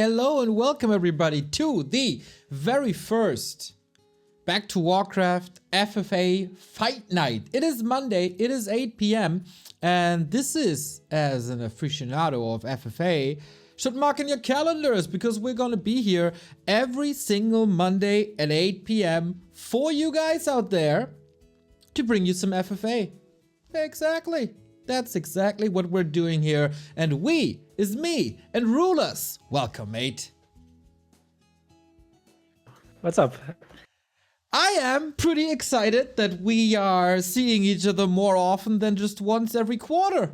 hello and welcome everybody to the very first Back to Warcraft FFA Fight Night. It is Monday, it is 8 p.m. and this is, as an aficionado of FFA, should mark in your calendars because we're gonna be here every single Monday at 8 p.m. for you guys out there to bring you some FFA. Exactly. That's exactly what we're doing here. And we is me and RulaZ. Welcome, mate. What's up? I am pretty excited that we are seeing each other more often than just once every quarter.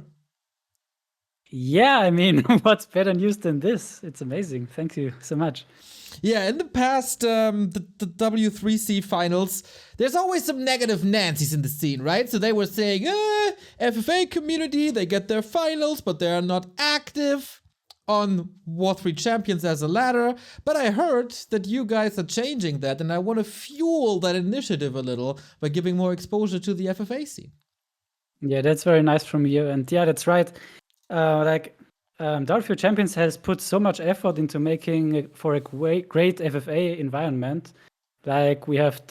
Yeah, I mean, what's better news than this? It's amazing. Thank you so much. Yeah, in the past, the W3C finals, there's always some negative Nancy's in the scene, right? So they were saying, FFA community, they get their finals, but they are not active on War3 Champions as a ladder. But I heard that you guys are changing that, and I want to fuel that initiative a little by giving more exposure to the FFA scene. Yeah, that's very nice from you. And yeah, that's right. W3 Champions has put so much effort into making for a great FFA environment. Like we have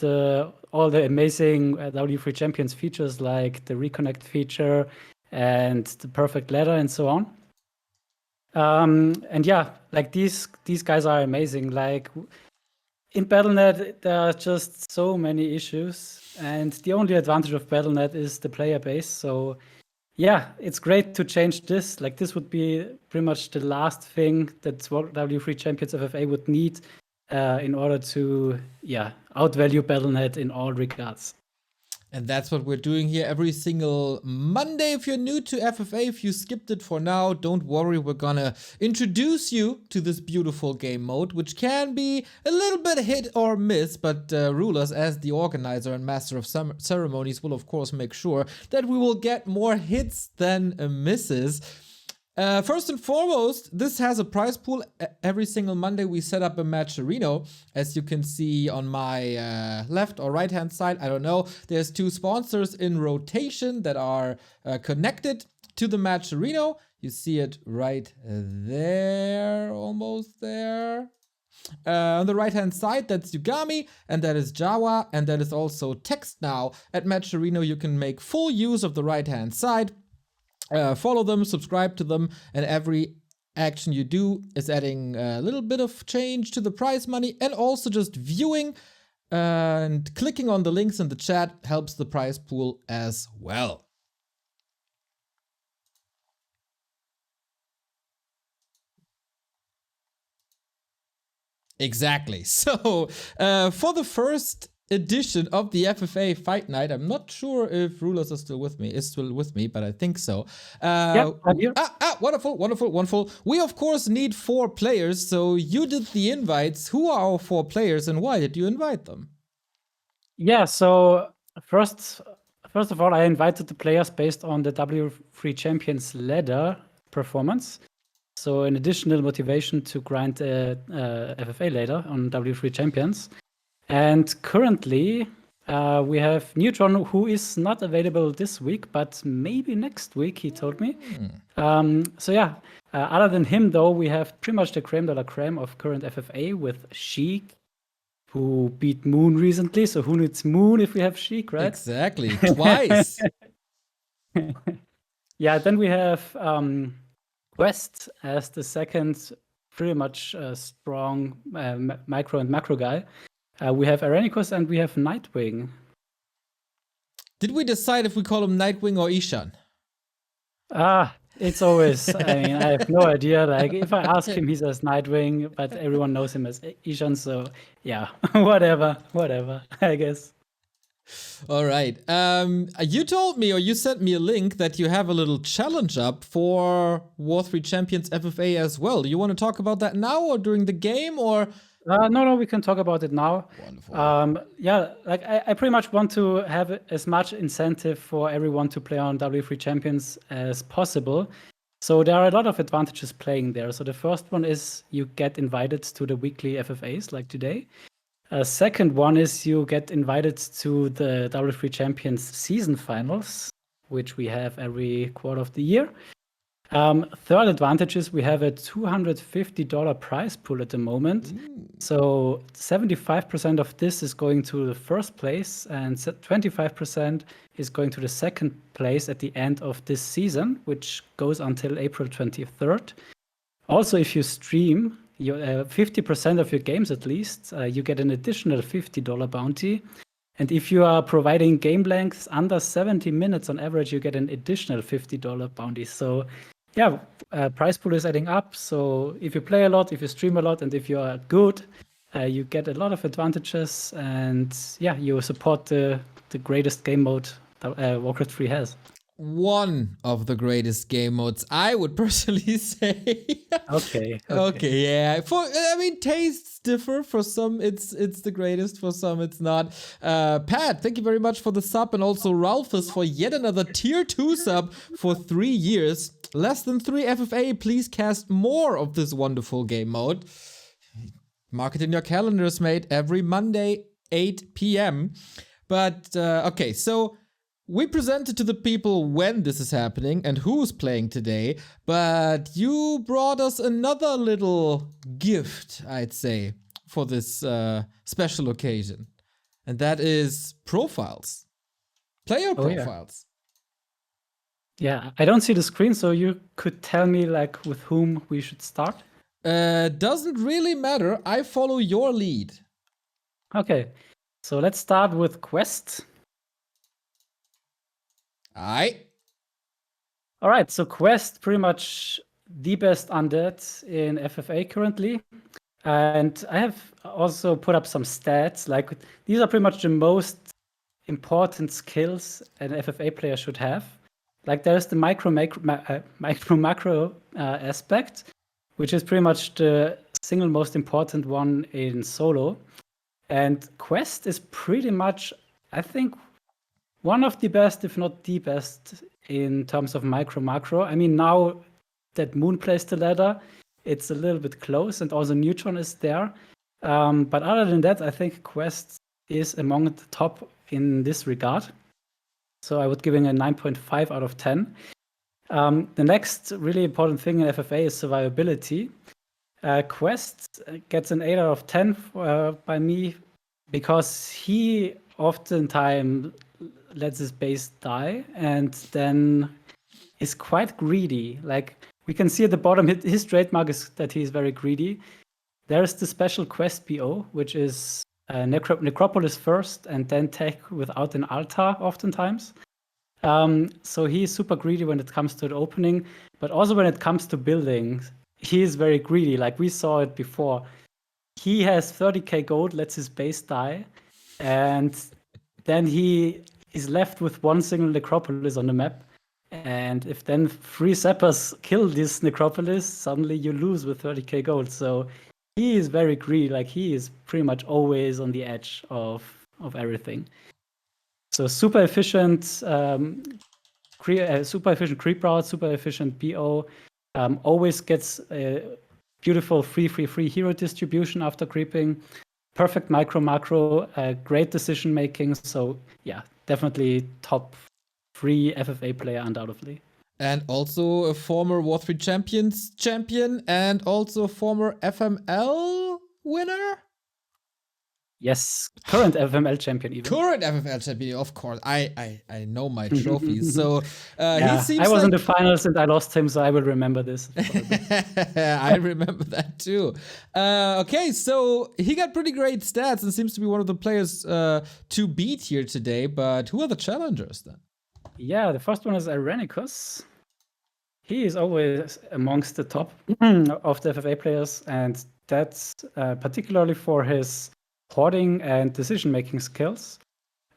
all the amazing W3 Champions features, like the reconnect feature and the perfect ladder and so on. And yeah, like these guys are amazing. Like in Battle.net, there are just so many issues, and the only advantage of Battle.net is the player base. So yeah, it's great to change this. Like this would be pretty much the last thing that W3 Champions FFA would need in order to outvalue Battle.net in all regards. And that's what we're doing here every single Monday. If you're new to FFA, if you skipped it for now, don't worry. We're gonna introduce you to this beautiful game mode, which can be a little bit hit or miss, but RulaZ, as the organizer and master of ceremonies, will of course make sure that we will get more hits than misses. First and foremost, this has a prize pool. Every single Monday we set up a matcherino. As you can see on my left or right hand side, I don't know, there's two sponsors in rotation that are connected to the matcherino. You see it right there, almost there. On the right hand side, that's Yugami, and that is Jawa, and that is also text now. At matcherino you can make full use of the right hand side. Follow them, subscribe to them, and every action you do is adding a little bit of change to the prize money, and also just viewing and clicking on the links in the chat helps the prize pool as well. Exactly. So for the first edition of the FFA Fight Night, I'm not sure if RulaZ is still with me, but I think so. Yeah, I'm here. Wonderful. We of course need 4 players, so you did the invites. Who are our 4 players and why did you invite them? Yeah, so first of all, I invited the players based on the W3 Champions ladder performance. So an additional motivation to grind a FFA ladder on W3 Champions. And currently, we have Neutron, who is not available this week, but maybe next week, he told me. So yeah, other than him, though, we have pretty much the creme de la creme of current FFA with Sheik, who beat Moon recently. So who needs Moon if we have Sheik, right? Exactly, twice. Yeah, then we have Qwest as the second pretty much strong micro and macro guy. We have Airenikus and we have Nightwing. Did we decide if we call him Nightwing or Eshan? It's always, I mean, I have no idea. Like, if I ask him, he says Nightwing, but everyone knows him as Eshan, so yeah, whatever, I guess. All right. You told me, or you sent me a link that you have a little challenge up for War3 Champions FFA as well. Do you want to talk about that now or during the game, or? No, we can talk about it now. Wonderful. Yeah, like I pretty much want to have as much incentive for everyone to play on W3 Champions as possible. So there are a lot of advantages playing there. So the first one is you get invited to the weekly FFAs like today. Second one is you get invited to the W3 Champions season finals, which we have every quarter of the year. Third advantage is we have a $250 prize pool at the moment. So 75% of this is going to the first place, and 25% is going to the second place at the end of this season, which goes until April 23rd. Also, if you stream 50% of your games at least, you get an additional $50 bounty. And if you are providing game lengths under 70 minutes on average, you get an additional $50 bounty. So yeah, prize pool is adding up. So if you play a lot, if you stream a lot, and if you are good, you get a lot of advantages. And yeah, you support the greatest game mode that Warcraft 3 has. One of the greatest game modes, I would personally say. Okay. Okay, yeah. Tastes differ. For some, it's the greatest. For some, it's not. Pat, thank you very much for the sub, and also Ralphus for yet another tier 2 sub for 3 years. Less than 3 FFA. Please cast more of this wonderful game mode. Mark it in your calendars, mate. Every Monday, 8 p.m. But okay, so. We presented to the people when this is happening and who's playing today, but you brought us another little gift, I'd say, for this special occasion. And that is profiles. Player profiles. Yeah, I don't see the screen, so you could tell me like with whom we should start? Doesn't really matter. I follow your lead. Okay, so let's start with Qwest. All right, so Qwest, pretty much the best undead in FFA currently. And I have also put up some stats. Like, these are pretty much the most important skills an FFA player should have. Like, there's the micro-macro aspect, which is pretty much the single most important one in solo. And Qwest is pretty much, I think, one of the best, if not the best, in terms of micro-macro. I mean, now that Moon plays the ladder, it's a little bit close, and also Neutron is there. But other than that, I think Qwest is among the top in this regard. So I would give it a 9.5 out of 10. The next really important thing in FFA is survivability. Qwest gets an 8 out of 10 by me because he oftentimes lets his base die and then is quite greedy. Like, we can see at the bottom, his trademark is that he is very greedy. There's the special Qwest BO, which is Necropolis first and then tech without an altar oftentimes. So he's super greedy when it comes to the opening, but also when it comes to building, he is very greedy. Like, we saw it before. He has 30k gold, lets his base die, and then he is left with one single necropolis on the map. And if then 3 sappers kill this necropolis, suddenly you lose with 30k gold. So he is very greedy. Like, he is pretty much always on the edge of everything. So super efficient, creep route, super efficient BO. Always gets a beautiful free hero distribution after creeping. Perfect micro-macro, great decision making. So yeah, definitely top 3 FFA player undoubtedly. And also a former War 3 champion and also a former FML winner? Yes, current FML champion even. Current FFL champion, of course. I know my trophies. So yeah, he seems I was in like... the finals and I lost him, so I will remember this. I remember that too. Okay, so he got pretty great stats and seems to be one of the players to beat here today. But who are the challengers then? Yeah, the first one is Airenikus. He is always amongst the top of the FFA players, and that's particularly for his hoarding and decision-making skills.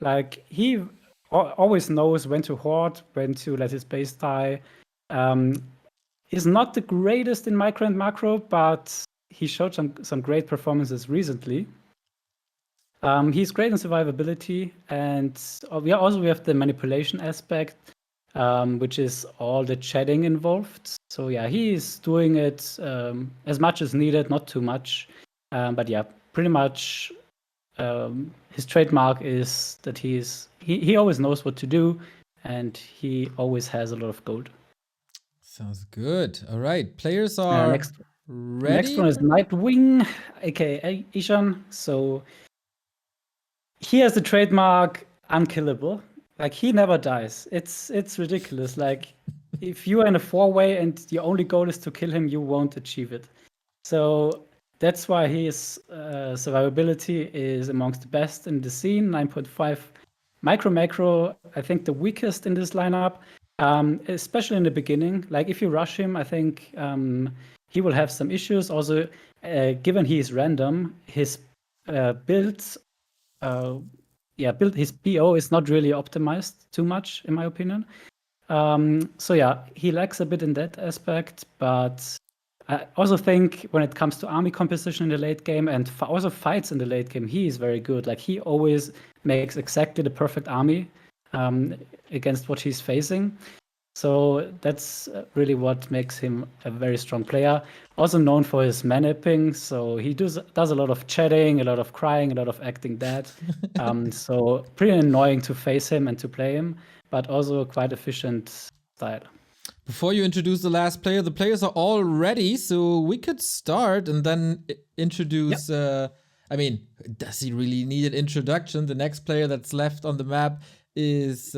Like, he always knows when to hoard, when to let his base die. He's not the greatest in micro and macro, but he showed some great performances recently. He's great in survivability, and we have the manipulation aspect, which is all the chatting involved. So yeah, he's doing it as much as needed, not too much. But yeah, pretty much his trademark is that he always knows what to do, and he always has a lot of gold. Sounds good. All right, players are Next ready. one is Nightwing, aka Eshan. So he has the trademark unkillable. Like he never dies. It's ridiculous. Like if you are in a 4-way and your only goal is to kill him, you won't achieve it. So that's why his survivability is amongst the best in the scene. 9.5 macro. I think the weakest in this lineup, especially in the beginning. Like if you rush him, I think he will have some issues. Also, given he is random, his builds his BO is not really optimized too much, in my opinion. So yeah, he lacks a bit in that aspect, but I also think when it comes to army composition in the late game and also fights in the late game, he is very good. Like he always makes exactly the perfect army against what he's facing. So that's really what makes him a very strong player. Also known for his manipping. So he does a lot of chatting, a lot of crying, a lot of acting dead. So pretty annoying to face him and to play him, but also quite efficient style. Before you introduce the last player, the players are all ready, so we could start and then introduce. I mean, does he really need an introduction? The next player that's left on the map is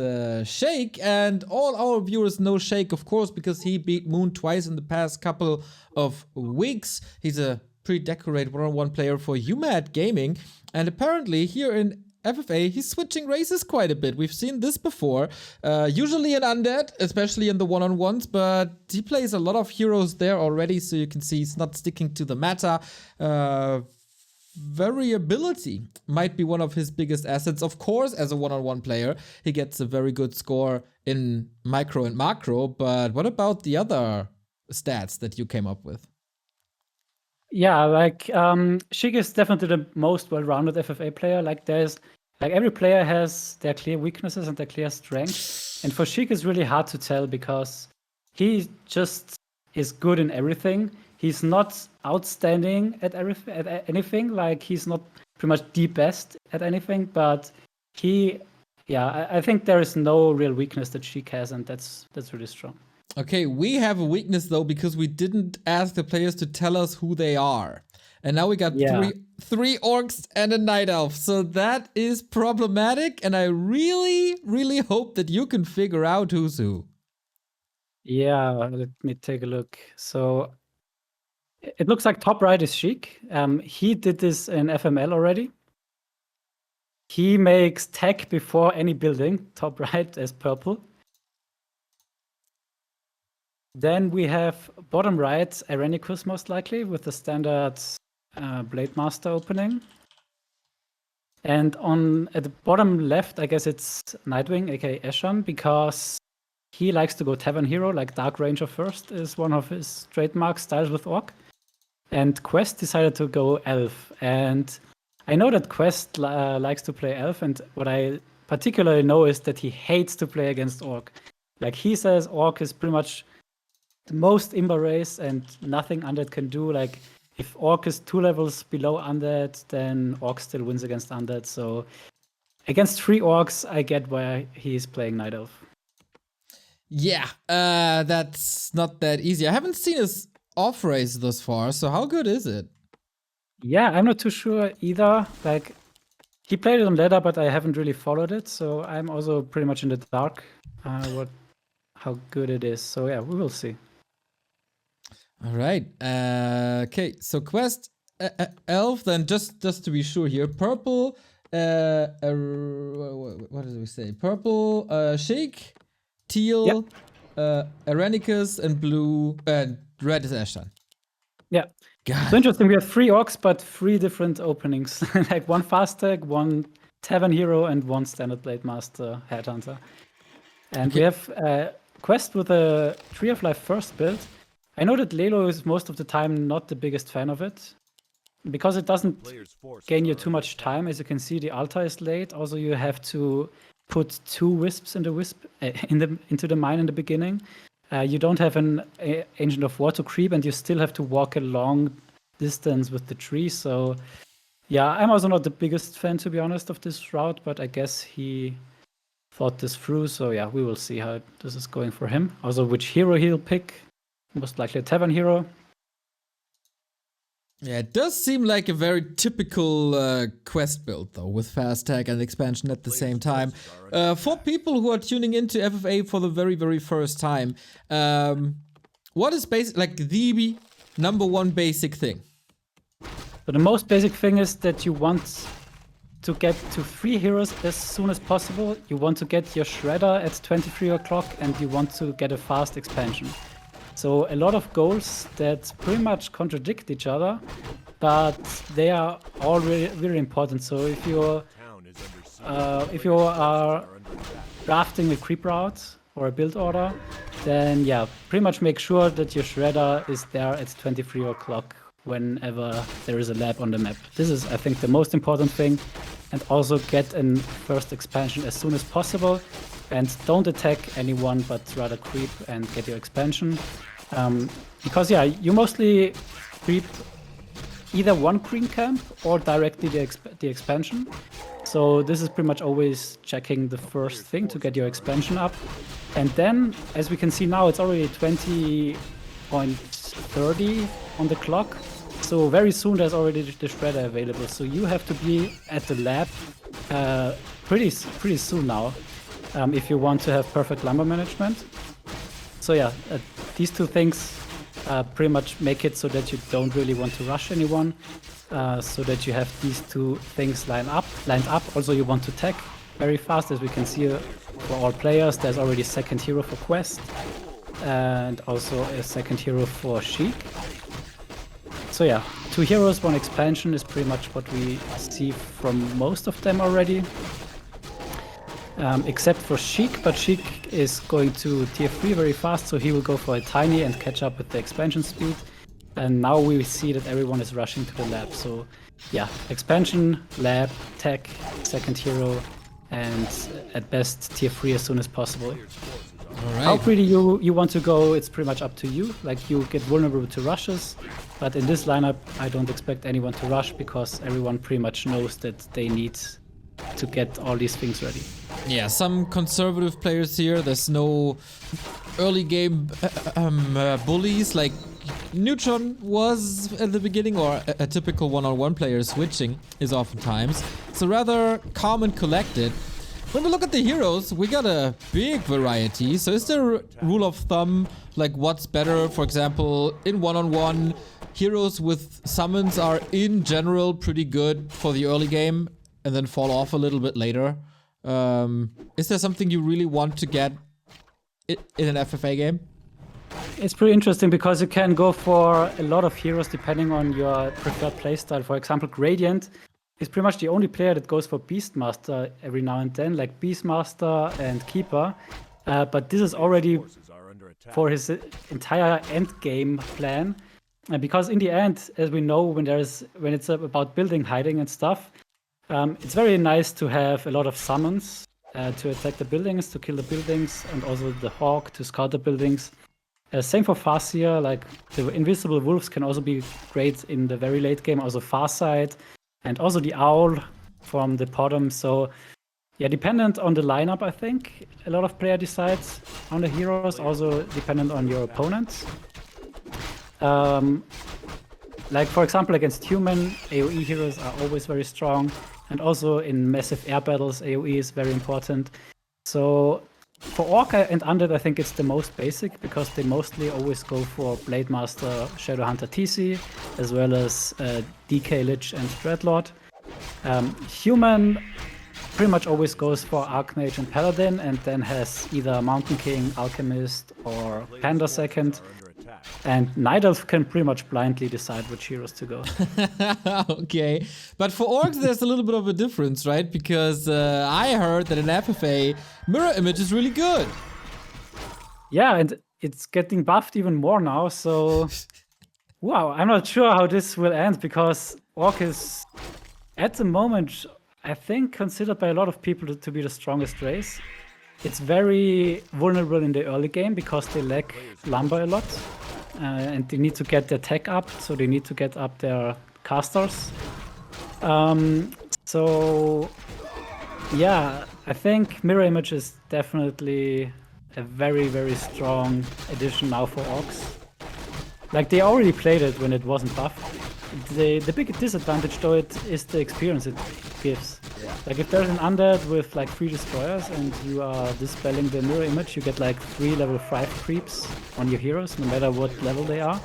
Sheik, and all our viewers know Sheik, of course, because he beat Moon twice in the past couple of weeks. He's a pretty decorated one-on-one player for UMAD Gaming, and apparently here in FFA, he's switching races quite a bit. We've seen this before. Usually an undead, especially in the one-on-ones, but he plays a lot of heroes there already, so you can see he's not sticking to the meta. Variability might be one of his biggest assets. Of course, as a one-on-one player, he gets a very good score in micro and macro, but what about the other stats that you came up with? Yeah, like Sheik is definitely the most well-rounded FFA player. Like every player has their clear weaknesses and their clear strengths. And for Sheik it's really hard to tell because he just is good in everything. He's not outstanding at anything. Like he's not pretty much the best at anything, but I think there is no real weakness that Sheik has, and that's really strong. Okay, we have a weakness though because we didn't ask the players to tell us who they are. And now we got three orcs and a night elf. So that is problematic, and I really, really hope that you can figure out who's who. Yeah, let me take a look. So it looks like top right is Sheik. He did this in FML already. He makes tech before any building, top right as purple. Then we have bottom right, Airenikus most likely, with the standard Blade Master opening. And at the bottom left, I guess it's Nightwing, aka Eshan, because he likes to go Tavern Hero, like Dark Ranger first is one of his trademark styles with Orc. And Qwest decided to go Elf. And I know that Qwest likes to play Elf, and what I particularly know is that he hates to play against Orc. Like he says Orc is pretty much the most Imba race and nothing Undead can do. Like if Orc is 2 levels below Undead, then Orc still wins against Undead. So against 3 Orcs, I get why he's playing Night Elf. Yeah, that's not that easy. I haven't seen his off race thus far, so how good is it? Yeah, I'm not too sure either. Like he played it on ladder, but I haven't really followed it, so I'm also pretty much in the dark how good it is. So yeah, we will see. All right. Okay, so Qwest elf, then just to be sure here, purple. What did we say? Purple, Sheik, teal, Airenikus, and blue, and red is Eshan. Yeah. God. So interesting. We have 3 orcs, but 3 different openings. Like 1 fast tag, 1 Tavern Hero, and 1 Standard Blade Master Headhunter. And we have Qwest with a Tree of Life first build. I know that Lelo is most of the time not the biggest fan of it, because it doesn't gain you too much time. As you can see, the altar is late. Also, you have to put 2 wisps in the into the mine in the beginning. You don't have an Ancient of War to creep, and you still have to walk a long distance with the tree. So, yeah, I'm also not the biggest fan, to be honest, of this route, but I guess he thought this through. So yeah, we will see how this is going for him. Also, which hero he'll pick. Most likely a Tavern hero. Yeah, it does seem like a very typical Qwest build, though, with fast tag and expansion at the same time. For people who are tuning into FFA for the very, very first time, what is like the number one basic thing? So the most basic thing is that you want to get to 3 heroes as soon as possible. You want to get your Shredder at 23 o'clock, and you want to get a fast expansion. So a lot of goals that pretty much contradict each other, but they are all really important. So if you are drafting a creep route or a build order, then yeah, pretty much make sure that your Shredder is there at 23 o'clock whenever there is a lab on the map. This is, I think, the most important thing. And also get a first expansion as soon as possible. And don't attack anyone, but rather creep and get your expansion. Because yeah, you mostly creep either one green camp or directly the expansion. So this is pretty much always checking the first thing to get your expansion up. And then, as we can see now, it's already 20.30 on the clock. So very soon there's already the Shredder available. So you have to be at the lab pretty soon now. If you want to have perfect lumber management. So yeah, these two things pretty much make it so that you don't really want to rush anyone, so that you have these two things lined up. Also, you want to tech very fast, as we can see for all players. There's already a second hero for Qwest, and also a second hero for Sheik. So yeah, 2 heroes, 1 expansion is pretty much what we see from most of them already. Except for Sheik, but Sheik is going to tier 3 very fast, so he will go for a tiny and catch up with the expansion speed. And now we see that everyone is rushing to the lab. So yeah, expansion, lab, tech, second hero, and at best tier 3 as soon as possible. All right. How greedy you want to go, it's pretty much up to you. Like, you get vulnerable to rushes, but in this lineup I don't expect anyone to rush, because everyone pretty much knows that they need to get all these things ready. Yeah, some conservative players here. There's no early game bullies like Neutron was at the beginning, or a typical one-on-one player switching is oftentimes. So rather calm and collected. When we look at the heroes, we got a big variety. So is there a rule of thumb, like what's better? For example, in one-on-one, heroes with summons are in general pretty good for the early game and then fall off a little bit later. Is there something you really want to get in an FFA game? It's pretty interesting, because you can go for a lot of heroes depending on your preferred playstyle. For example, Gradient is pretty much the only player that goes for Beastmaster every now and then, like Beastmaster and Keeper. But this is already for his entire end game plan. Because in the end, as we know, when it's about building, hiding and stuff, it's very nice to have a lot of summons to attack the buildings, to kill the buildings, and also the Hawk to scout the buildings. Same for Farseer, like the Invisible Wolves can also be great in the very late game, also Farsight, and also the Owl from the bottom. So yeah, dependent on the lineup, I think. A lot of player decides on the heroes, also dependent on your opponents. Like, for example, against human, AoE heroes are always very strong. And also in massive air battles, AoE is very important. So for Orc and Undead, I think it's the most basic, because they mostly always go for Blade Master, Shadowhunter TC, as well as DK Lich and Dreadlord. Human pretty much always goes for Archmage and Paladin, and then has either Mountain King, Alchemist, or Panda second. And Night Elf can pretty much blindly decide which heroes to go. Okay, but for orcs there's a little bit of a difference, right? Because I heard that in FFA, mirror image is really good. Yeah, and it's getting buffed even more now, so wow, I'm not sure how this will end, because orc is at the moment, I think, considered by a lot of people to be the strongest race. It's very vulnerable in the early game because they lack lumber a lot, and they need to get their tech up, so they need to get up their casters. So Yeah, I think Mirror Image is definitely a very, very strong addition now for Orcs. Like, they already played it when it wasn't buffed. The big disadvantage, though, is the experience it gives. Yeah. Like, if there's an undead with like 3 destroyers and you are dispelling the Mirror Image, you get like 3 level 5 creeps on your heroes, no matter what level they are.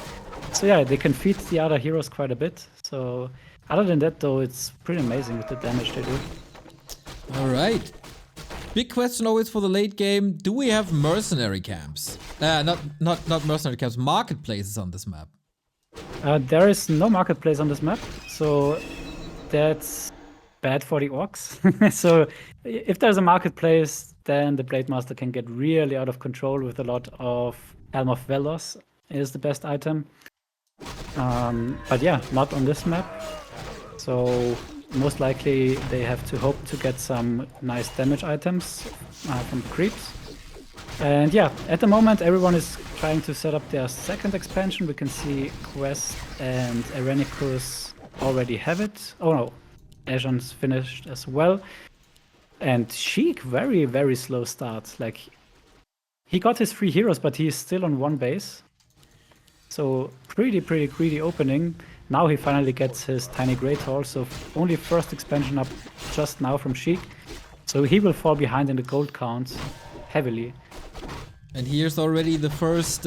So yeah, they can feed the other heroes quite a bit. So other than that, though, it's pretty amazing with the damage they do. All right. Big question always for the late game. Do we have mercenary camps? Not mercenary camps, marketplaces on this map. There is no marketplace on this map, so that's bad for the Orcs. So if there's a marketplace, then the Blade Master can get really out of control with a lot of Helm of Velos is the best item. But yeah, not on this map. So most likely they have to hope to get some nice damage items from the creeps. And yeah, at the moment everyone is trying to set up their second expansion. We can see Qwest and Airenikus already have it. Oh no, Eshan's finished as well. And Sheik, very, very slow start. Like, he got his 3 heroes, but he's still on 1 base. So pretty greedy opening. Now he finally gets his tiny Great Hall, so only first expansion up just now from Sheik. So he will fall behind in the gold count heavily. And here's already the first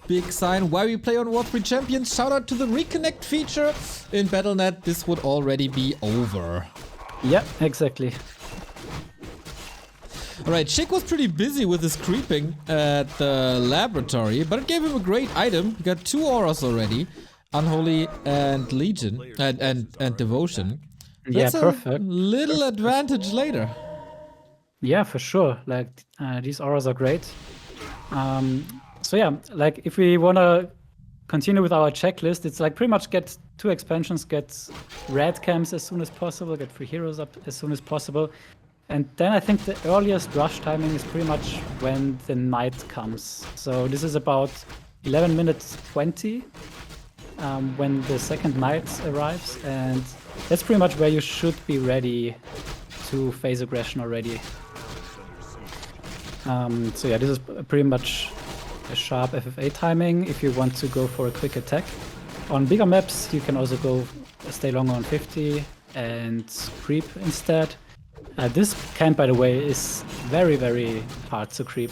big sign why we play on Warcraft Champions. Shout out to the reconnect feature in Battle.net. This would already be over. Yeah, exactly. Alright, Sheik was pretty busy with his creeping at the laboratory, but it gave him a great item. He got 2 auras already. Unholy and Legion and Devotion. That's yeah, perfect. A little advantage later. Yeah, for sure. Like, these auras are great. So yeah, like if we want to continue with our checklist, it's like pretty much get 2 expansions, get red camps as soon as possible, get 3 heroes up as soon as possible. And then I think the earliest rush timing is pretty much when the night comes. So this is about 11 minutes 20 when the second night arrives. And that's pretty much where you should be ready to phase aggression already. So yeah, this is pretty much a sharp FFA timing if you want to go for a quick attack. On bigger maps, you can also go stay longer on 50 and creep instead. This camp, by the way, is very, very hard to creep.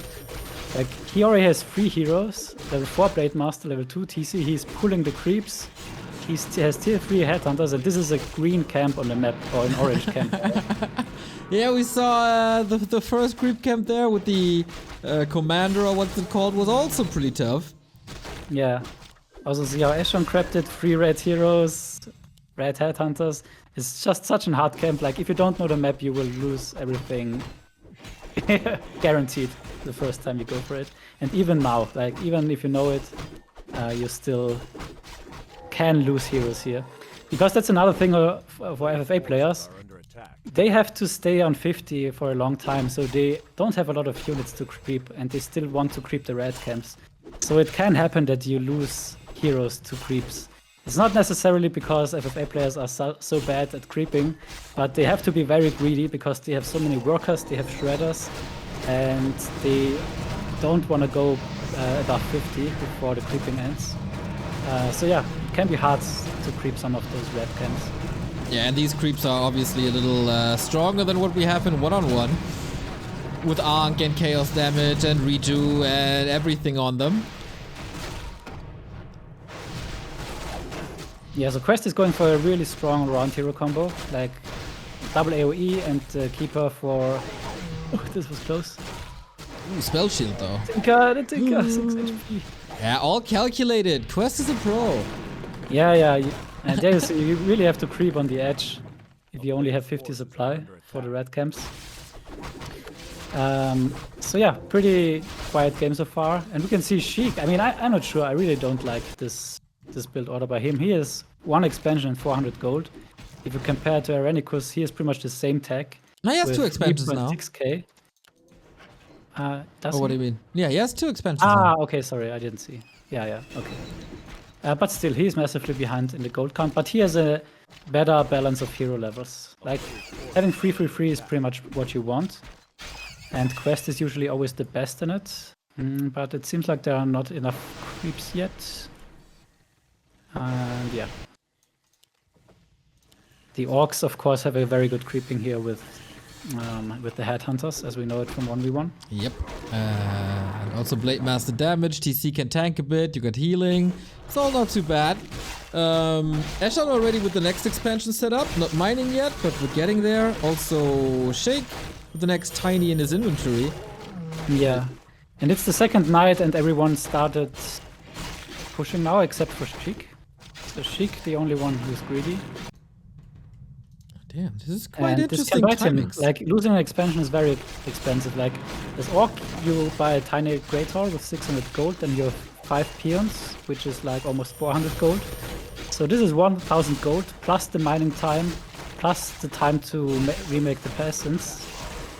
Like, he already has 3 heroes, level 4 Blade Master, level 2 TC, he's pulling the creeps. He has tier 3 headhunters, and this is a green camp on the map, or an orange camp. Yeah, we saw the first creep camp there with the commander, or what's it called, was also pretty tough. Yeah. Also see how Eshan crept it, 3 red heroes, red headhunters. It's just such a hard camp. Like, if you don't know the map, you will lose everything. Guaranteed the first time you go for it. And even now, like, even if you know it, you still can lose heroes here. Because that's another thing for FFA players. They have to stay on 50 for a long time, so they don't have a lot of units to creep, and they still want to creep the red camps. So it can happen that you lose heroes to creeps. It's not necessarily because FFA players are so bad at creeping, but they have to be very greedy because they have so many workers, they have shredders, and they don't want to go above 50 before the creeping ends. So yeah, it can be hard to creep some of those red camps. Yeah, and these creeps are obviously a little stronger than what we have in one-on-one. With Ankh and Chaos damage and Reju and everything on them. Yeah, so Qwest is going for a really strong round hero combo, like double AoE and Keeper for... Oh, this was close. Ooh, spell shield though. The Tinker, 6 HP. Yeah, all calculated. Qwest is a pro. Yeah. And there you really have to creep on the edge if you only have 50 supply for the red camps. So yeah, pretty quiet game so far. And we can see Sheik. I mean, I'm not sure. I really don't like this build order by him. He has 1 expansion and 400 gold. If you compare to Airenikus, he has pretty much the same tech. No, he has 2 expansions now. 6k. What do you mean? Yeah, he has 2 expansions now. Okay, sorry, I didn't see. Yeah, okay. But still, he's massively behind in the gold count. But he has a better balance of hero levels. Like, having 3-3-3 is pretty much what you want. And Qwest is usually always the best in it. But it seems like there are not enough creeps yet. And yeah. The orcs, of course, have a very good creeping here with the headhunters, as we know it from 1v1. Yep. And also Blade Master damage. TC can tank a bit. You got healing. It's all not too bad. Eshan already with the next expansion set up. Not mining yet, but we're getting there. Also Sheik with the next tiny in his inventory. Yeah. And it's the second night and everyone started pushing now except for Sheik. So Sheik, the only one who's greedy. Damn, this is quite and interesting this can bite timings. him. Like, losing an expansion is very expensive. Like, as Orc, you buy a tiny Great Hall with 600 gold, and you have 5 peons, which is like almost 400 gold. So this is 1000 gold, plus the mining time, plus the time to remake the peasants.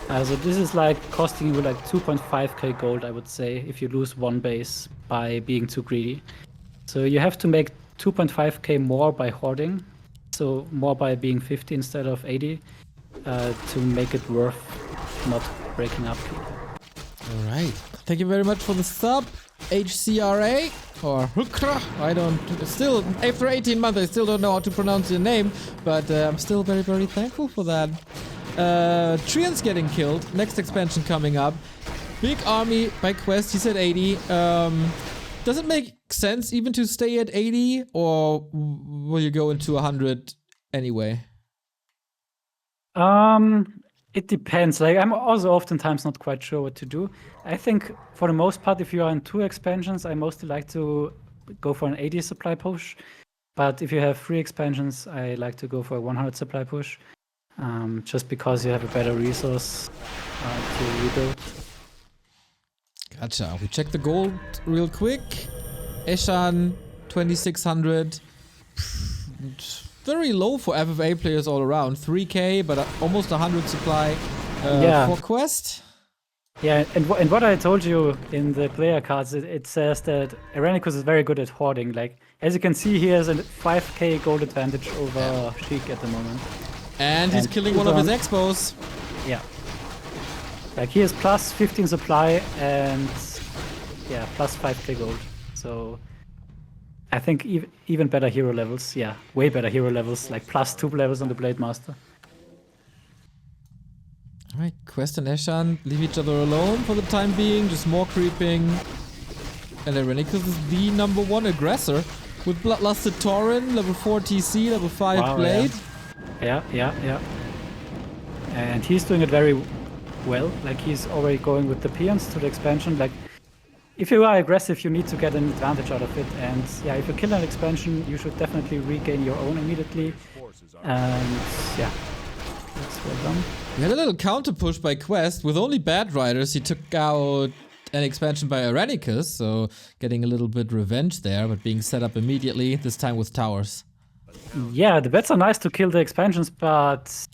So this is like costing you like 2.5k gold, I would say, if you lose one base by being too greedy. So you have to make 2.5k more by hoarding. So more by being 50 instead of 80 to make it worth not breaking up. All right. Thank you very much for the sub, HCRA or Hukra. I don't still after 18 months I still don't know how to pronounce your name, but I'm still very, very thankful for that. Trian's getting killed. Next expansion coming up. Big army by Qwest. He said 80. Does it make sense even to stay at 80, or will you go into 100 anyway? It depends. Like, I'm also oftentimes not quite sure what to do. I think for the most part, if you are in 2 expansions, I mostly like to go for an 80 supply push. But if you have 3 expansions, I like to go for a 100 supply push. Just because you have a better resource to rebuild. Gotcha. We check the gold real quick. Eshan, 2600. Very low for FFA players all around. 3k, but almost 100 supply for Qwest. Yeah, and what I told you in the player cards, it says that Airenikus is very good at hoarding. Like, as you can see, he has a 5k gold advantage over Sheik at the moment. And he's killing one of his expos. Yeah. Like, he has plus 15 supply and yeah, plus 5k gold. So I think even better hero levels. Yeah, way better hero levels, like plus 2 levels on the Blade Master. Alright, Qwest and Eshan leave each other alone for the time being, just more creeping. And Airenikus is the #1 aggressor with Bloodlusted Tauren, level 4 TC, level 5 Blade. Yeah. And he's doing it very well. Like, he's already going with the peons to the expansion. Like, if you are aggressive, you need to get an advantage out of it. And yeah, if you kill an expansion, you should definitely regain your own immediately. And yeah, that's well done. We had a little counter push by Qwest. With only bad riders, he took out an expansion by Airenikus, so getting a little bit revenge there, but being set up immediately, this time with towers. Yeah, the bets are nice to kill the expansions, but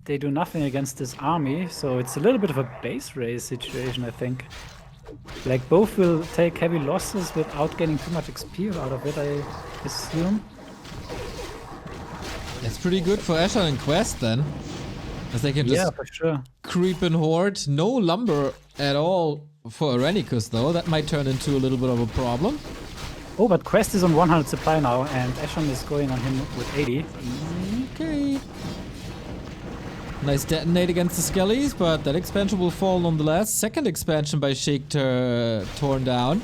they do nothing against this army, so it's a little bit of a base race situation, I think. Like, both will take heavy losses without getting too much XP out of it, I assume. That's pretty good for Eshan and Qwest then. As they can just for sure. creep and hoard. No lumber at all for Airenikus though. That might turn into a little bit of a problem. Oh, but Qwest is on 100 supply now, and Eshan is going on him with 80. Okay. Nice detonate against the Skellies, but that expansion will fall nonetheless. Second expansion by Sheik torn down.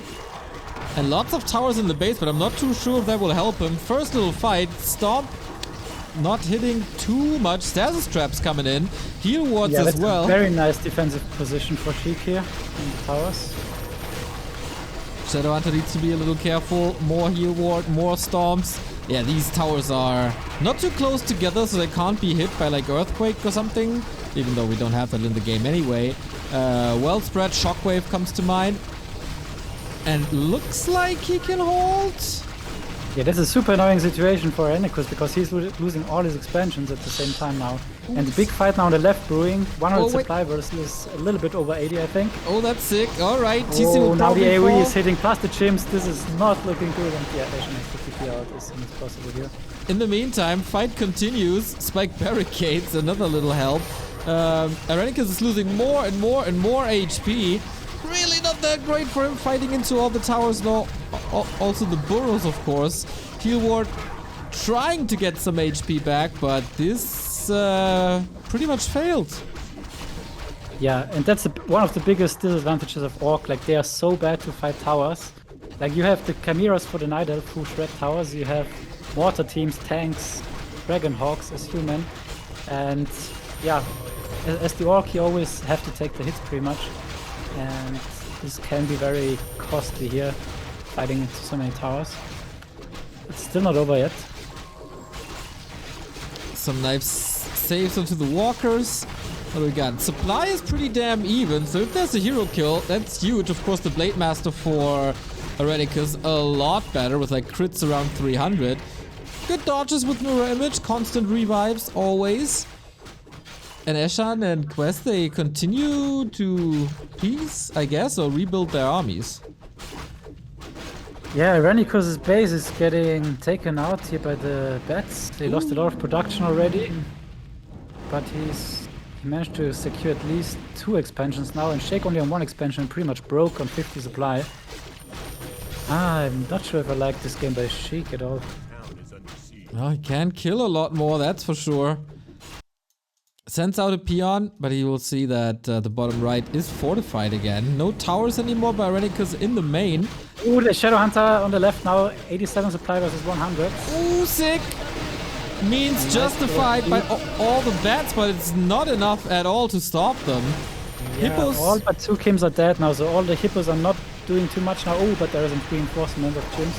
And lots of towers in the base, but I'm not too sure if that will help him. First little fight, Stomp not hitting too much. Stasis traps coming in. Heal wards as well. A very nice defensive position for Sheik here in the towers. Shadowhunter needs to be a little careful. More heal ward, more stomps. Yeah, these towers are not too close together, so they can't be hit by like Earthquake or something. Even though we don't have that in the game anyway. Well spread Shockwave comes to mind. And looks like he can hold. Yeah, that's a super annoying situation for Airenikus because he's losing all his expansions at the same time now. Ooh. And the big fight now on the left brewing. 100 supply versus a little bit over 80, I think. Oh, that's sick. Alright, TC will will now the AoE fall. is hitting past the chimps. This is not looking good. And yeah, Eshan has to TP out as soon as possible here. In the meantime, fight continues. Spike barricades, another little help. Airenikus is losing more and more and more HP. Really not that great for him fighting into all the towers now. Also the burrows, of course. Heal ward trying to get some HP back, but this pretty much failed. Yeah, and that's one of the biggest disadvantages of Orc. Like, they are so bad to fight towers. Like, you have the Chimeras for the Night Elf who shred towers. You have water teams, tanks, Dragon Hawks as human. And yeah, as the Orc, you always have to take the hits pretty much. And this can be very costly here, fighting into so many towers. It's still not over yet. Some nice saves onto the walkers. What do we got? Supply is pretty damn even, so if there's a hero kill, that's huge. Of course, the Blade Master for Airenikus a lot better with like crits around 300. Good dodges with mirror image, constant revives always. And Eshan and Qwest, they continue to peace, I guess, or rebuild their armies. Yeah, Airenikus' base is getting taken out here by the bats. They lost a lot of production already, but he managed to secure at least 2 expansions now, and Sheik only on 1 expansion, pretty much broke on 50 supply. I'm not sure if I like this game by Sheik at all. Well, he can kill a lot more, that's for sure. Sends out a peon, but he will see that the bottom right is fortified again. No towers anymore by Airenikus in the main. Ooh, the Shadow Hunter on the left now, 87 supply versus 100. Ooh, sick! Means justified by all the bats, but it's not enough at all to stop them. Yeah, Hippos... all but 2 Kims are dead now, so all the Hippos are not doing too much now. Oh, but there is a reinforcement of Gyms.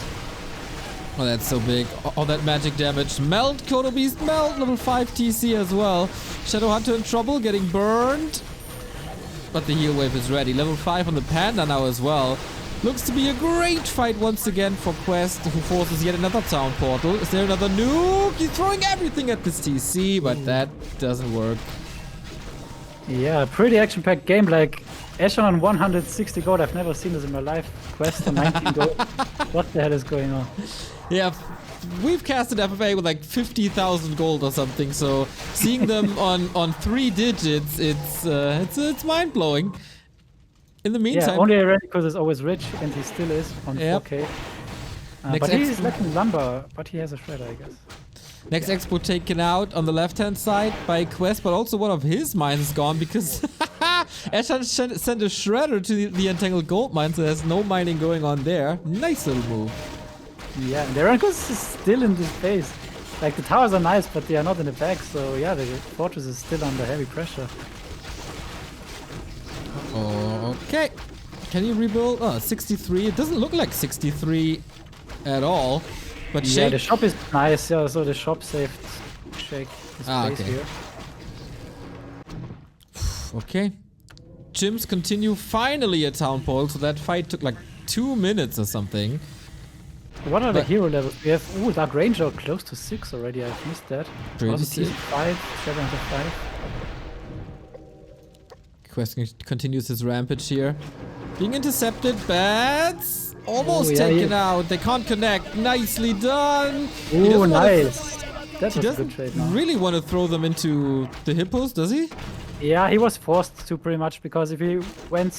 Oh, that's so big. All that magic damage. Melt, Kodo Beast, melt! Level 5 TC as well. Shadow Hunter in trouble, getting burned. But the heal wave is ready. Level 5 on the Panda now as well. Looks to be a great fight once again for Qwest, who forces yet another town portal. Is there another nuke? He's throwing everything at this TC, but that doesn't work. Yeah, pretty action-packed game. Like, Eshan on 160 gold. I've never seen this in my life. Qwest on 19 gold. What the hell is going on? Yeah, we've casted FFA with like 50,000 gold or something, so seeing them on 3 digits, it's mind-blowing. In the meantime... Yeah, only Airenikus is always rich, and he still is on 4k. But he's lacking lumber, but he has a shredder, I guess. Next expo taken out on the left-hand side by Qwest, but also one of his mines is gone because Eshan sent a shredder to the entangled gold mine, so there's no mining going on there. Nice little move. Yeah, and Airenikus is still in this phase. Like, the towers are nice, but they are not in the back, so yeah, the fortress is still under heavy pressure. Okay. Can you rebuild? Oh, 63. It doesn't look like 63 at all. But yeah, Sheik... the shop is nice, yeah, so the shop saved Sheik his place here. Okay. Gyms continue finally at Town Pole, so that fight took like 2 minutes or something. What are the hero levels? We have, ooh, Dark Ranger close to 6 already, I've missed that. Pretty sick. 5, 7 to 5. Qwest continues his rampage here. Being intercepted, bats almost taken out. They can't connect. Nicely done. Ooh, nice. That was a good trade now. Really want to throw them into the hippos, does he? Yeah, he was forced to pretty much, because if he would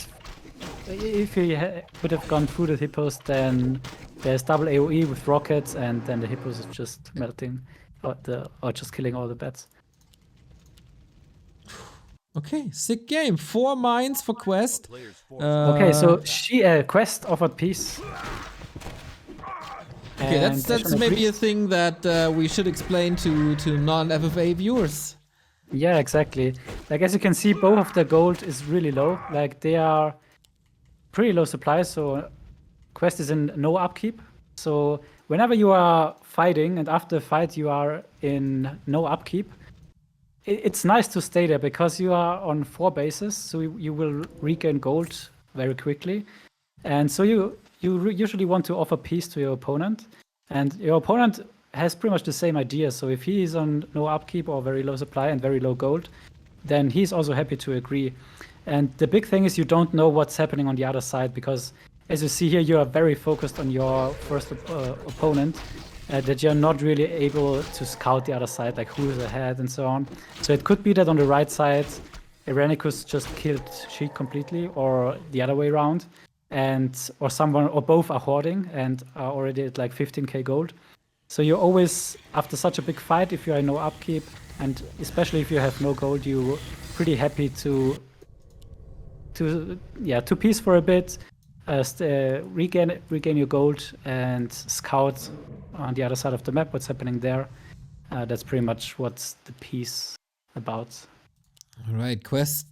have gone through the hippos, then there's double AoE with rockets, and then the hippos is just melting, or just killing all the bats. Okay, sick game. 4 mines for Qwest. Okay, so Qwest offered peace. Okay, that's maybe a thing that we should explain to non-FFA viewers. Yeah, exactly. Like, as you can see, both of their gold is really low. Like, they are pretty low supply, so Qwest is in no upkeep. So whenever you are fighting and after the fight you are in no upkeep, it's nice to stay there because you are on 4 bases, so you will regain gold very quickly. And so you usually want to offer peace to your opponent, and your opponent has pretty much the same idea. So if he is on no upkeep or very low supply and very low gold, then he's also happy to agree. And the big thing is you don't know what's happening on the other side, because as you see here, you are very focused on your first opponent, that you're not really able to scout the other side, like who is ahead and so on. So it could be that on the right side, Airenikus just killed Sheik completely, or the other way around, or someone or both are hoarding and are already at like 15k gold. So you're always, after such a big fight, if you are in no upkeep, and especially if you have no gold, you're pretty happy to piece for a bit, regain your gold, and scout on the other side of the map what's happening there. That's pretty much what's the piece about. All right, Qwest.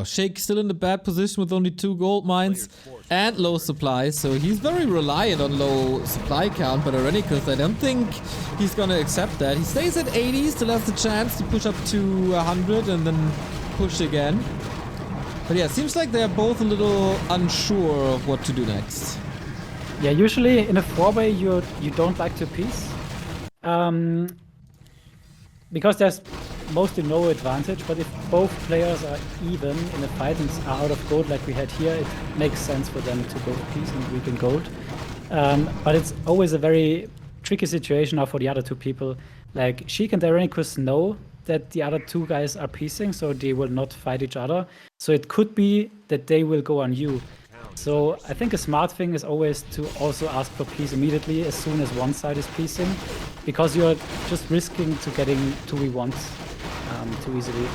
Sheik still in the bad position with only 2 gold mines and low supply, so he's very reliant on low supply count. But Airenikus, I don't think he's gonna accept that. He stays at 80, still has the chance to push up to 100 and then push again. But yeah, it seems like they're both a little unsure of what to do next. Yeah, usually in a 4-way you don't like to piece. Because there's mostly no advantage, but if both players are even in a fight and are out of gold like we had here, it makes sense for them to go piece and regain gold. But it's always a very tricky situation now for the other 2 people. Like Sheik and Airenikus know that the other 2 guys are piecing, so they will not fight each other. So it could be that they will go on you. So I think a smart thing is always to also ask for piece immediately as soon as one side is piecing, because you're just risking to getting 2v1s too easily.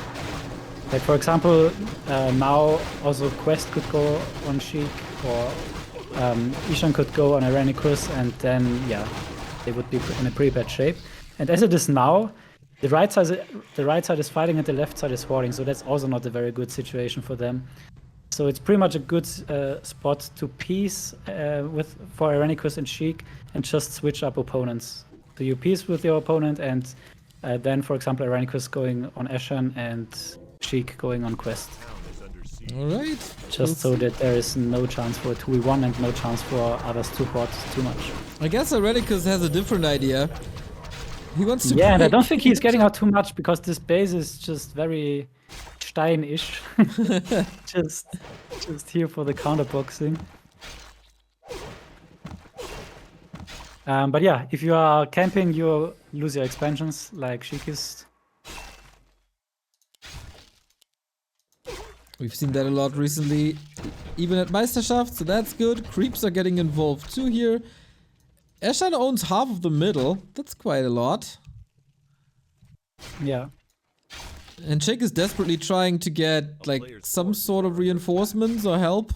Like for example, now also Qwest could go on Sheik, or Eshan could go on Airenikus, and then they would be in a pretty bad shape. And as it is now, the right side is fighting and the left side is hoarding, so that's also not a very good situation for them. So it's pretty much a good spot to piece for Airenikus and Sheik and just switch up opponents. So you piece with your opponent, and then, for example, Airenikus going on Eshan and Sheik going on Qwest. Alright. Just so that there is no chance for a 2v1 and no chance for others to hoard too much. I guess Airenikus has a different idea. He wants to and I don't think he's getting out too much, because this base is just very Stein-ish. just here for the counterboxing. But yeah, if you are camping, you lose your expansions like Sheik is. We've seen that a lot recently, even at Meisterschaft, so that's good. Creeps are getting involved too here. Eshan owns half of the middle. That's quite a lot. Yeah. And Sheik is desperately trying to get like some sort of reinforcements or help.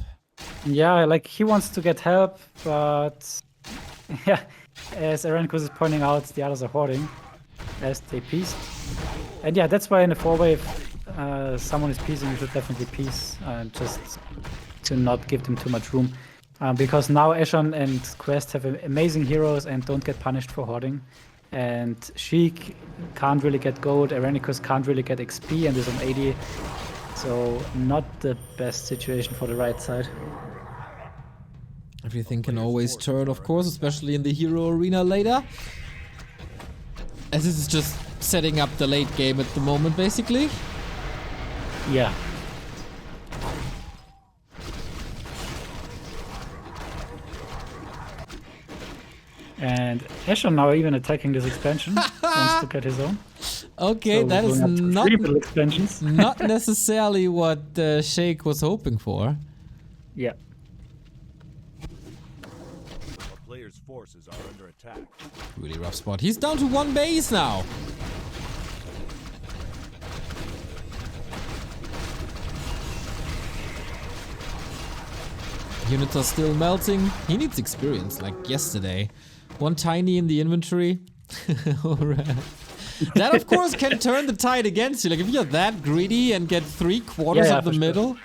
Yeah, like he wants to get help, but yeah, as Airenikus is pointing out, the others are hoarding as they pieced. And yeah, that's why in a 4-way, if someone is piecing, you should definitely piece, just to not give them too much room. Because now Eshan and Qwest have amazing heroes and don't get punished for hoarding. And Sheik can't really get gold, Airenikus can't really get XP and is on 80. So not the best situation for the right side. Everything can always turn, of course, especially in the hero arena later. As this is just setting up the late game at the moment, basically. Yeah. And Eshan now even attacking this expansion, wants to get his own. Okay, so that is not not necessarily what Sheik was hoping for. Yeah. A player's forces are under attack. Really rough spot. He's down to 1 base now. Units are still melting. He needs experience, like yesterday. 1 tiny in the inventory. Alright. That, of course, can turn the tide against you. Like, if you're that greedy and get 3/4 of the middle.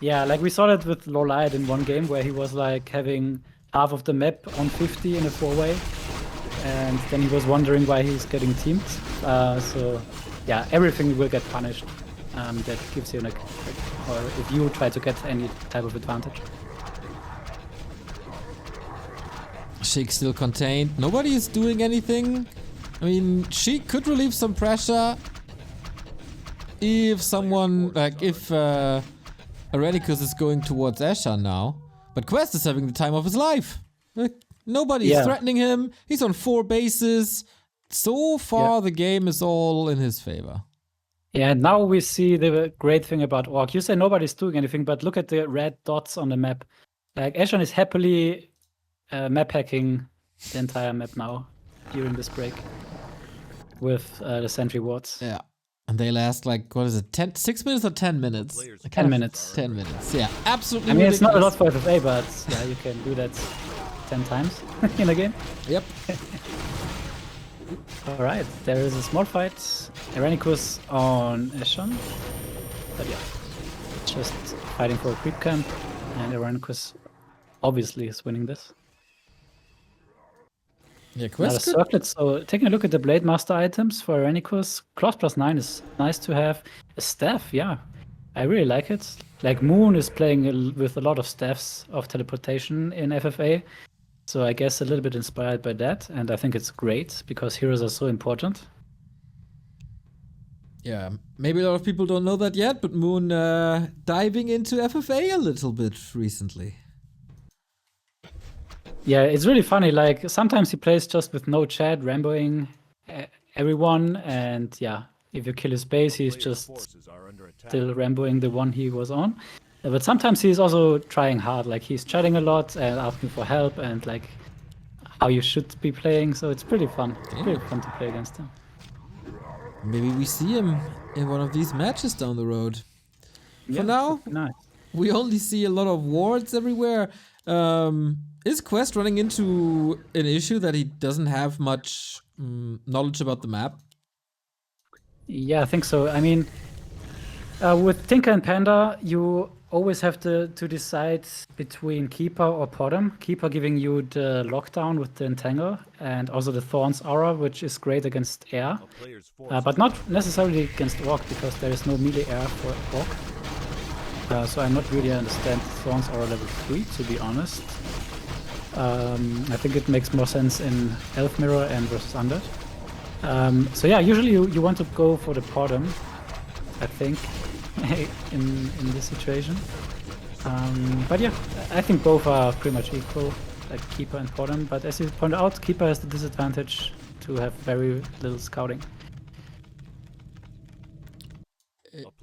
Yeah, like we saw that with WulaZ in one game where he was like having half of the map on 50 in a 4-way. And then he was wondering why he's getting teamed. So, yeah, everything will get punished. That gives you an, or if you try to get any type of advantage. Sheik still contained. Nobody is doing anything. I mean, Sheik could relieve some pressure if someone, like, if Airenikus is going towards Eshan now. But Qwest is having the time of his life. Nobody's threatening him. He's on 4 bases. So far, the game is all in his favor. Yeah, and now we see the great thing about Orc. You say nobody's doing anything, but look at the red dots on the map. Like, Eshan is happily map hacking the entire map now during this break with the sentry wards. Yeah. And they last, like, what is it, 6 minutes or 10 minutes? 10 minutes. 10 minutes, yeah. Absolutely I mean, ridiculous. it's not a lot for FFA, but yeah, you can do that 10 times in a game. Yep. Alright, there is a small fight. Airenikus on Eshan. But yeah, just fighting for a creep camp. And Airenikus obviously is winning this. Yeah, Another Qwest. circlet. So taking a look at the Blade Master items for Airenikus, Claws +9 is nice to have. A staff, yeah, I really like it. Like Moon is playing with a lot of staffs of teleportation in FFA. So I guess a little bit inspired by that, and I think it's great because heroes are so important. Yeah, maybe a lot of people don't know that yet, but Moon diving into FFA a little bit recently. Yeah, it's really funny. Like sometimes he plays just with no chat, ramboing everyone, and yeah, if you kill his base, he's just still ramboing the one he was on. But sometimes he's also trying hard, like he's chatting a lot and asking for help and like how you should be playing. So it's pretty fun. It's pretty fun to play against him. Maybe we see him in one of these matches down the road. For now, nice. we only see a lot of wards everywhere. Is Qwest running into an issue that he doesn't have much knowledge about the map? Yeah, I think so. I mean, with Tinker and Panda, you always have to decide between Keeper or Podem. Keeper giving you the lockdown with the Entangle and also the Thorns Aura, which is great against air. But not necessarily against Orc because there is no melee air for Orc. So I'm not really understand Thorns Aura level 3, to be honest. I think it makes more sense in Elf Mirror and versus Undead. So yeah, usually you want to go for the Podem, I think, in this situation. But yeah, I think both are pretty much equal, like Keeper and Podem. But as you pointed out, Keeper has the disadvantage to have very little scouting.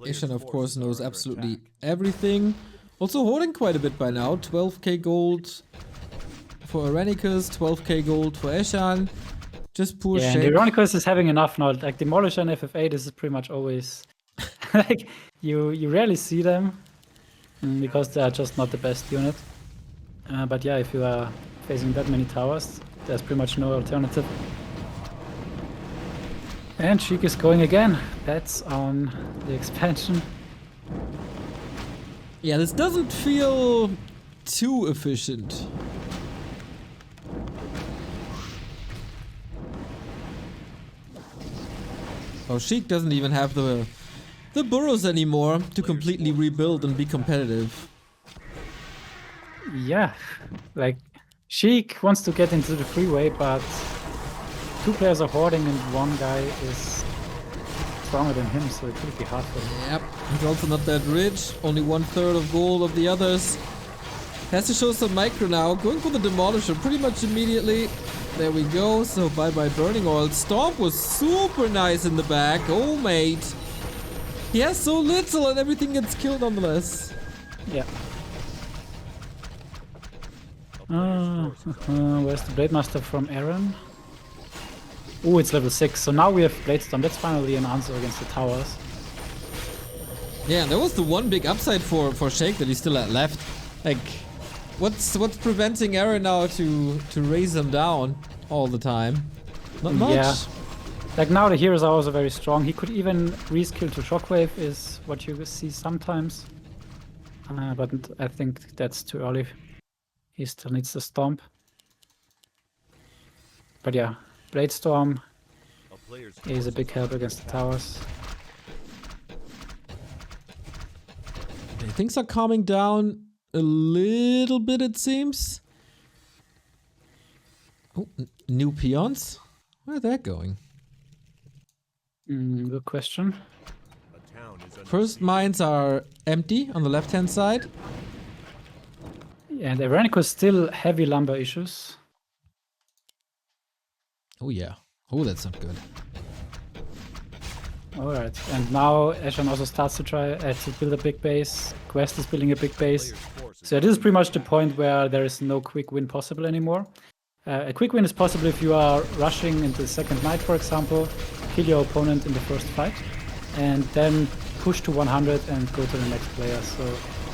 Eshan, of course, knows absolutely everything. Also holding quite a bit by now. 12k gold for Airenikus, 12k gold for Eshan. Just poor Yeah, Sheik. and Airenikus is having enough now. Like Demolisher and FFA, this is pretty much always like you rarely see them because they are just not the best unit. But yeah, if you are facing that many towers, there's pretty much no alternative. And Sheik is going again. That's on the expansion. Yeah, this doesn't feel too efficient. Oh, Sheik doesn't even have the burrows anymore to completely rebuild and be competitive. Yeah, like Sheik wants to get into the freeway, but 2 players are hoarding and 1 guy is stronger than him, so it could be hard for him. Yep, he's also not that rich. Only 1/3 of gold of the others. Has to show some micro now. Going for the Demolisher pretty much immediately. There we go. So bye-bye Burning Oil. Stomp was super nice in the back. Oh, mate. He has so little and everything gets killed nonetheless. Yeah. Where's the Blade Master from Aaron? Oh, it's level 6. So now we have Blade Storm. That's finally an answer against the towers. Yeah, and that was the one big upside for Sheik that he still had left. Like, what's preventing Aaron now to raise them down all the time? Not much. Yeah. Like now the heroes are also very strong. He could even reskill to Shockwave is what you see sometimes. But I think that's too early. He still needs the Stomp. But yeah, Blade Storm is a big help against the towers. Okay, things are calming down a little bit, it seems. Oh, new peons? Where are they going? Good question. First mines are empty on the left-hand side. Yeah, and Airenikus still heavy lumber issues. Oh yeah. Oh, that's not good. All right, and now Eshan also starts to try to build a big base. Qwest is building a big base. So this is pretty much the point where there is no quick win possible anymore. A quick win is possible if you are rushing into the second night, for example, kill your opponent in the first fight, and then push to 100 and go to the next player. So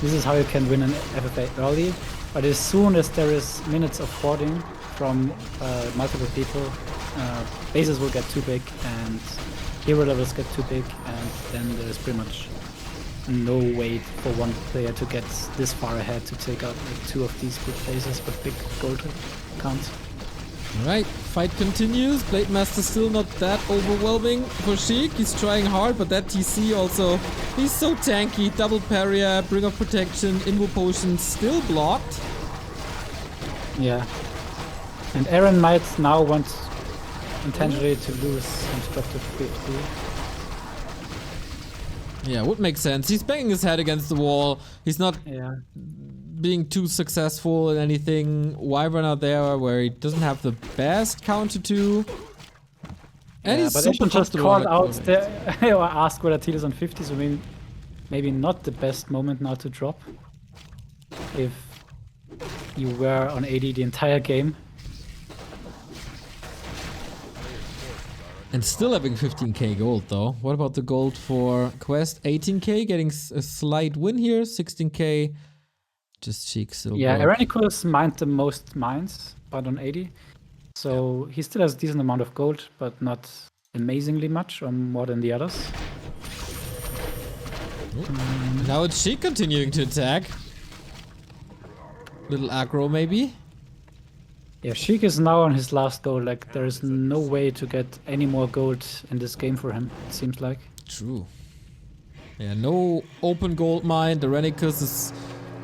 this is how you can win an FFA early. But as soon as there is minutes of boarding from multiple people, bases will get too big and hero levels get too big, and then there's pretty much no way for one player to get this far ahead to take out like 2 of these big bases with big gold counts. Alright, fight continues. Blade Master still not that overwhelming for Sheik. He's trying hard, but that TC also, he's so tanky. Double parrier, Bring of Protection, Invo Potion still blocked. Yeah. And Aaron might now want intentionally to lose and drop to 50. Yeah, would make sense. He's banging his head against the wall. He's not being too successful in anything. Wyvern out there where he doesn't have the best counter to. And he's but super Eshan just comfortable called on out that or asked whether Teal is on 50, so maybe not the best moment now to drop. If you were on 80 the entire game. And still having 15k gold though. What about the gold for Qwest? 18k, getting a slight win here. 16k, just Sheik still. Yeah, broke. Airenikus mined the most mines, but on 80. So he still has a decent amount of gold, but not amazingly much or more than the others. Now it's Sheik continuing to attack. Little aggro maybe. Yeah, Sheik is now on his last goal. Like, there is no way to get any more gold in this game for him, it seems like. True. Yeah, no open gold mine. The Airenikus is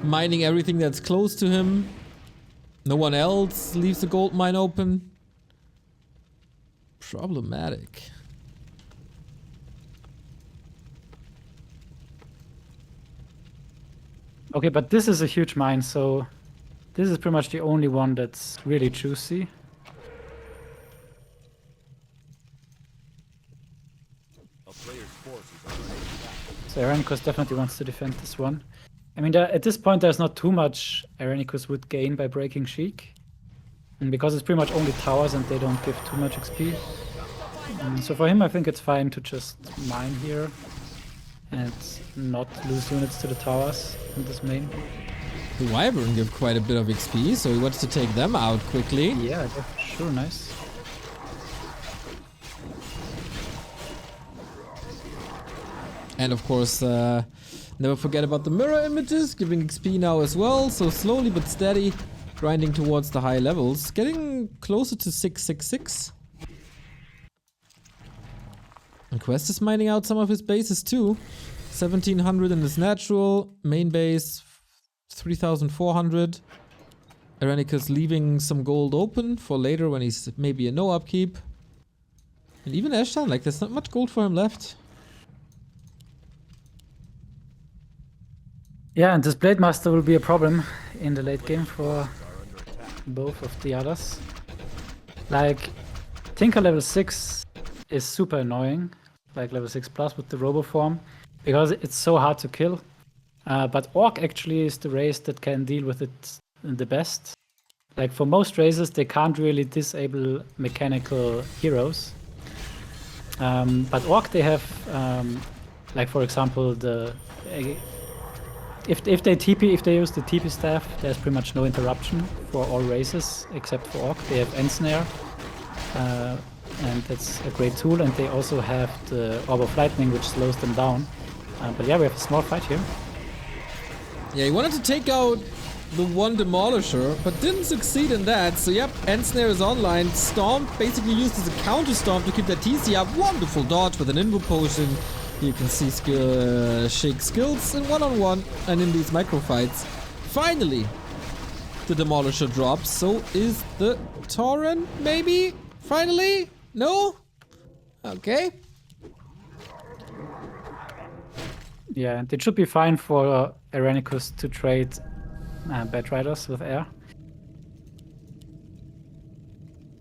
mining everything that's close to him. No one else leaves the gold mine open. Problematic. Okay, but this is a huge mine, so this is pretty much the only one that's really juicy. A player's forces are under attack. So Airenikus definitely wants to defend this one. I mean, at this point, there's not too much Airenikus would gain by breaking Sheik. And because it's pretty much only towers and they don't give too much XP. So for him, I think it's fine to just mine here and not lose units to the towers in this main. The Wyvern give quite a bit of XP, so he wants to take them out quickly. Yeah, sure, nice. And of course, never forget about the mirror images, giving XP now as well. So slowly but steady, grinding towards the high levels, getting closer to 666. And Qwest is mining out some of his bases too. 1700 in his natural, main base 3400. Airenikus leaving some gold open for later when he's maybe a no upkeep. And even Eshan, like there's not much gold for him left. Yeah, and this Blade Master will be a problem in the late game for both of the others. Like, Tinker level 6 is super annoying, like level 6 plus with the Robo form, because it's so hard to kill. But Orc actually is the race that can deal with it the best. Like for most races, they can't really disable mechanical heroes. But Orc, they have, like for example, if they TP, if they use the TP staff, there's pretty much no interruption for all races except for Orc. They have Ensnare, and that's a great tool. And they also have the Orb of Lightning, which slows them down. But yeah, we have a small fight here. Yeah, he wanted to take out the one Demolisher, but didn't succeed in that. So yep, Ensnare is online. Stomp basically used as a counter stomp to keep that TC up. Wonderful dodge with an Invo Potion. You can see Sheik skills in one-on-one and in these micro fights. Finally, the Demolisher drops. So is the Torrent, maybe? Finally? No? Okay. Yeah, and it should be fine for Airenikus to trade Bad Riders with air.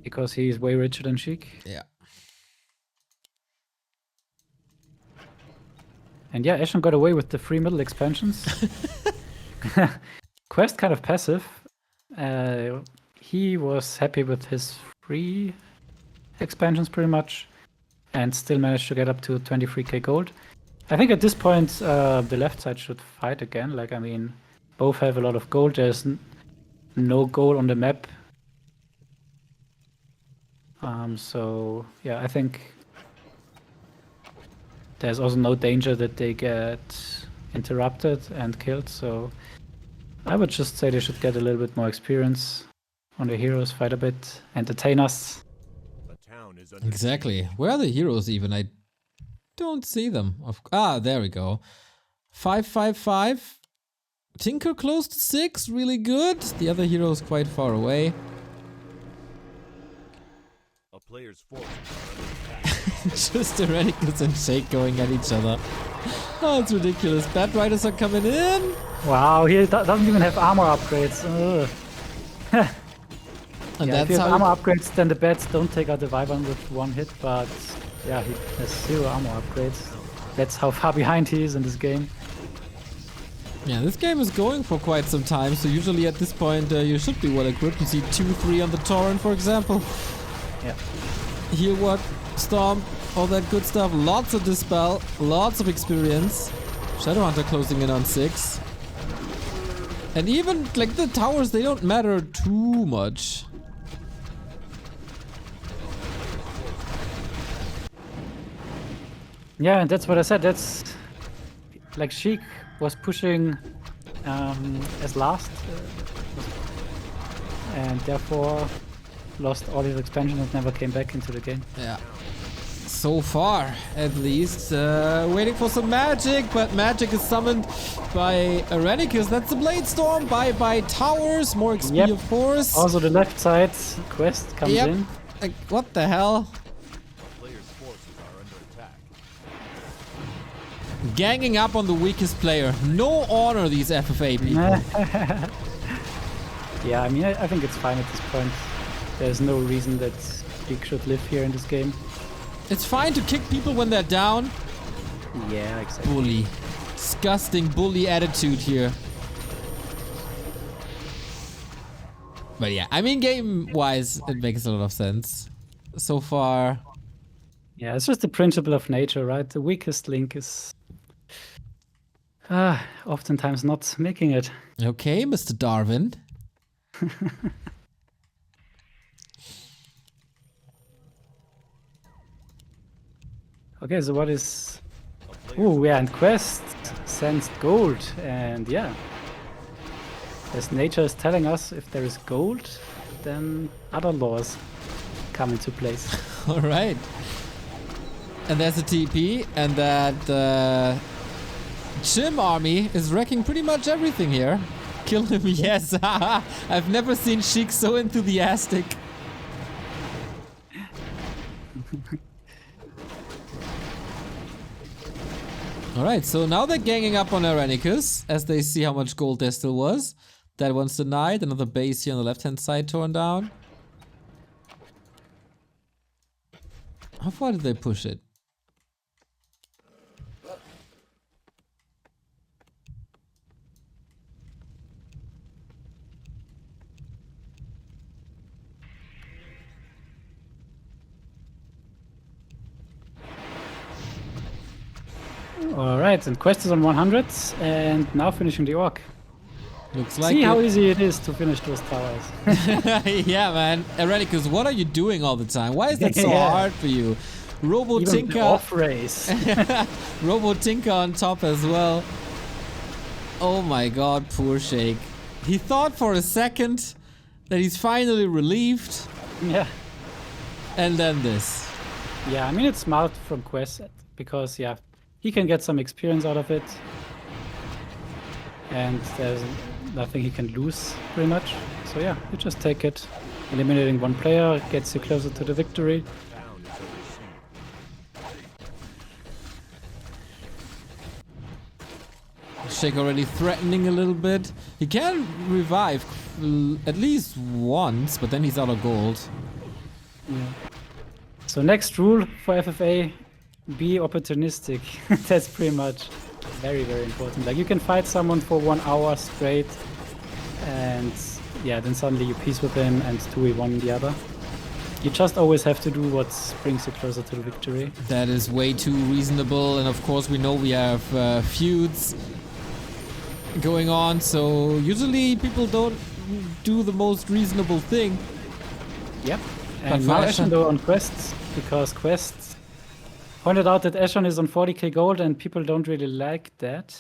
because he's way richer than Sheik. Yeah. And yeah, Eshan got away with the free middle expansions. Qwest kind of passive. He was happy with his free expansions pretty much, and still managed to get up to 23k gold. I think at this point the left side should fight again. Like, I mean, both have a lot of gold. There's no goal on the map. So yeah, I think there's also no danger that they get interrupted and killed. So I would just say they should get a little bit more experience on the heroes, fight a bit, entertain us. The town is under Exactly. Where are the heroes even? I don't see them. There we go. 555. Tinker close to 6, really good. The other hero is quite far away. a player's forces are under attack. Just Airenikus and Sheik going at each other. Oh, it's ridiculous. Bad Riders are coming in. Wow, he doesn't even have armor upgrades. Ugh. And Yeah, if that's you have how armor upgrades, then the bats don't take out the Wyvern with one hit, but yeah, he has 0 armor upgrades. That's how far behind he is in this game. Yeah, this game is going for quite some time, so usually at this point you should be well equipped. You see 2-3 on the Torrent, for example. Yeah. Heal Ward, Storm, all that good stuff. Lots of Dispel, lots of experience. Shadowhunter closing in on 6. And even, like, the towers, they don't matter too much. Yeah, and that's what I said. That's like Sheik was pushing as last, and therefore lost all his expansion and never came back into the game. Yeah. So far, at least. Waiting for some magic, but magic is summoned by Airenikus. That's the Blade Storm by towers. More XP, Yep. of course. Also, the left side Qwest comes Yep. in. Like, what the hell? A player's forces are under attack. Ganging up on the weakest player. No honor, these FFA people. Yeah, I mean, I think it's fine at this point. There's no reason that Sheik should live here in this game. It's fine to kick people when they're down. Yeah, exactly. Bully. Disgusting bully attitude here. But yeah, I mean, game-wise, it makes a lot of sense. So far. Yeah, it's just the principle of nature, right? The weakest link is oftentimes not making it. Okay, Mr. Darwin. Okay, so what is... Oh, yeah, and Qwest sensed gold, and yeah. As nature is telling us, if there is gold, then other laws come into place. Alright. And there's a TP, and that Chim army is wrecking pretty much everything here. Kill him, yes. I've never seen Sheik so enthusiastic. Alright, so now they're ganging up on Airenikus as they see how much gold there still was. That one's denied. Another base here on the left-hand side torn down. How far did they push it? Alright, and Qwest is on 100, and now finishing the orc. Looks like See how it. easy it is to finish those towers. Yeah, man. Airenikus, what are you doing all the time? Why is that so Yeah. hard for you? Robo Even the Tinker. off race. Robo Tinker on top as well. Oh my god, poor Sheik. He thought for a second that he's finally relieved, Yeah. and then this. Yeah, I mean, it's smart from Qwest because, yeah, he can get some experience out of it. And there's nothing he can lose, pretty much. So yeah, you just take it. Eliminating one player gets you closer to the victory. Town is under siege. Sheik already threatening a little bit. He can revive at least once, but then he's out of gold. Yeah. So next rule for FFA, be opportunistic. That's pretty much very, very important. Like you can fight someone for 1 hour straight and yeah, then suddenly you peace with him and 2v1 the other. You just always have to do what brings you closer to the victory. That is way too reasonable, and of course we know we have feuds going on, so usually people don't do the most reasonable thing. Yep. But And for now Eshan- Eshan though on Qwest, because Qwest pointed out that Eshan is on 40k gold and people don't really like that.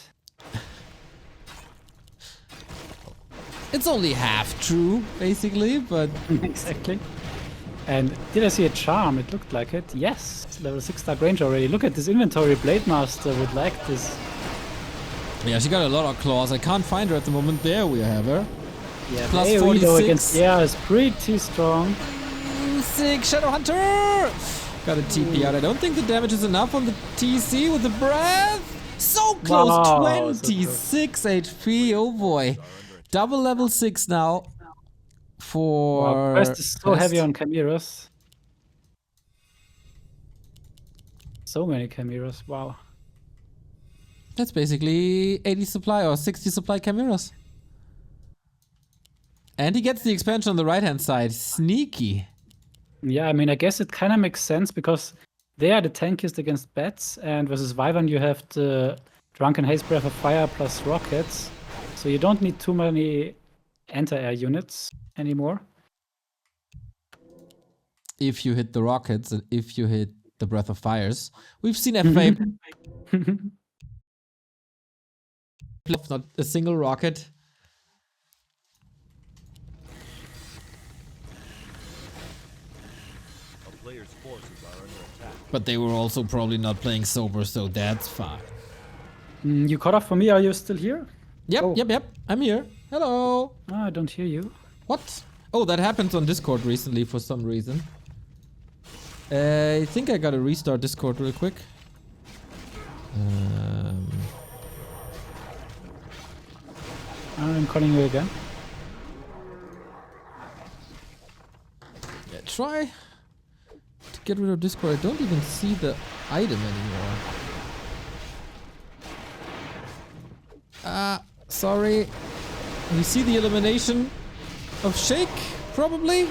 It's only half true, basically, but Exactly. And did I see a charm? It looked like it. Yes, level 6 Dark Ranger already. Look at this inventory. Blade Master would like this. yeah, she got a lot of claws. I can't find her at the moment. There we have her. Yeah, Plus AoE though 46. against yeah is pretty strong. Sick Shadow Hunter! Got a TP out. I don't think the damage is enough on the TC with the breath. So close, Wow, so 26 HP. Oh boy. Double level 6 now for Wow, Qwest is so heavy Qwest. on chimeras. So many chimeras. Wow. That's basically 80 supply or 60 supply chimeras. And he gets the expansion on the right hand side. Sneaky. Yeah, I mean, I guess it kind of makes sense because they are the tankiest against bats, and versus Wyvern you have the Drunken Haze Breath of Fire plus rockets, so you don't need too many anti-air units anymore. If you hit the rockets and if you hit the Breath of Fires. We've seen FFA not a single rocket. A player's forces are under attack. But they were also probably not playing sober, so that's fine. You caught up for me? Are you still here? Yep, Oh. yep. I'm here. Hello. Oh, I don't hear you. What? Oh, that happened on Discord recently for some reason. I think I gotta restart Discord real quick. I'm calling you again. Yeah, try to get rid of Discord. I don't even see the item anymore. Sorry. You see the elimination of Sheik, probably?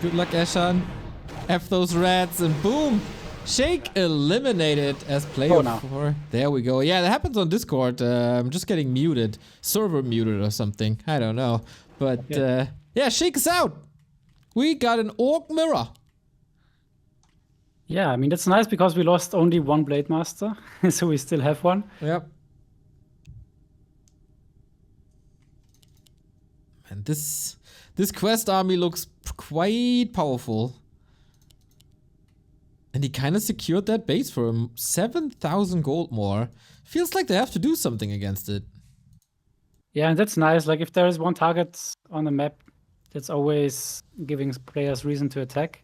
Good luck, Eshan. F those rats and boom! Sheik eliminated as player Oh, no. 4. There we go. Yeah, that happens on Discord. I'm just getting muted. Server muted or something. I don't know. But yeah, Sheik is out. We got an Orc Mirror. Yeah, I mean, that's nice because we lost only one Blade Master, so we still have one. Yep. And this Qwest army looks quite powerful. And he kind of secured that base for him. 7,000 gold more. Feels like they have to do something against it. Yeah, and that's nice. Like, if there is one target on the map, that's always giving players reason to attack.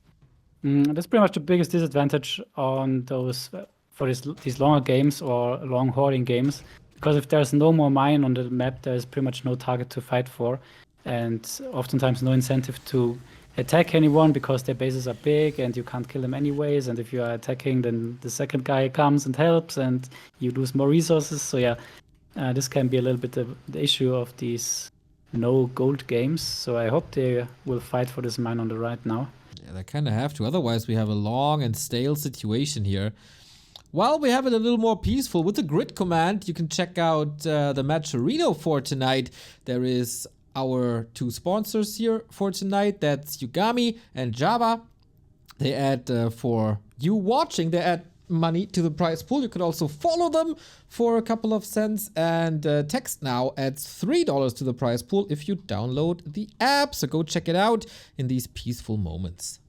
That's pretty much the biggest disadvantage on those for these longer games or long hoarding games. Because if there's no more mine on the map, there's pretty much no target to fight for. And oftentimes no incentive to attack anyone because their bases are big and you can't kill them anyways. And if you are attacking, then the second guy comes and helps and you lose more resources. So yeah, this can be a little bit the issue of these no gold games. So I hope they will fight for this mine on the right now. Yeah, they kind of have to. Otherwise, we have a long and stale situation here. While we have it a little more peaceful with the grid command, you can check out the match Reno for tonight. There is our two sponsors here for tonight. That's Yugami and Java. They add for you watching, they add money to the prize pool. You can also follow them for a couple of cents, and Text Now adds $3 to the prize pool if you download the app. So go check it out in these peaceful moments.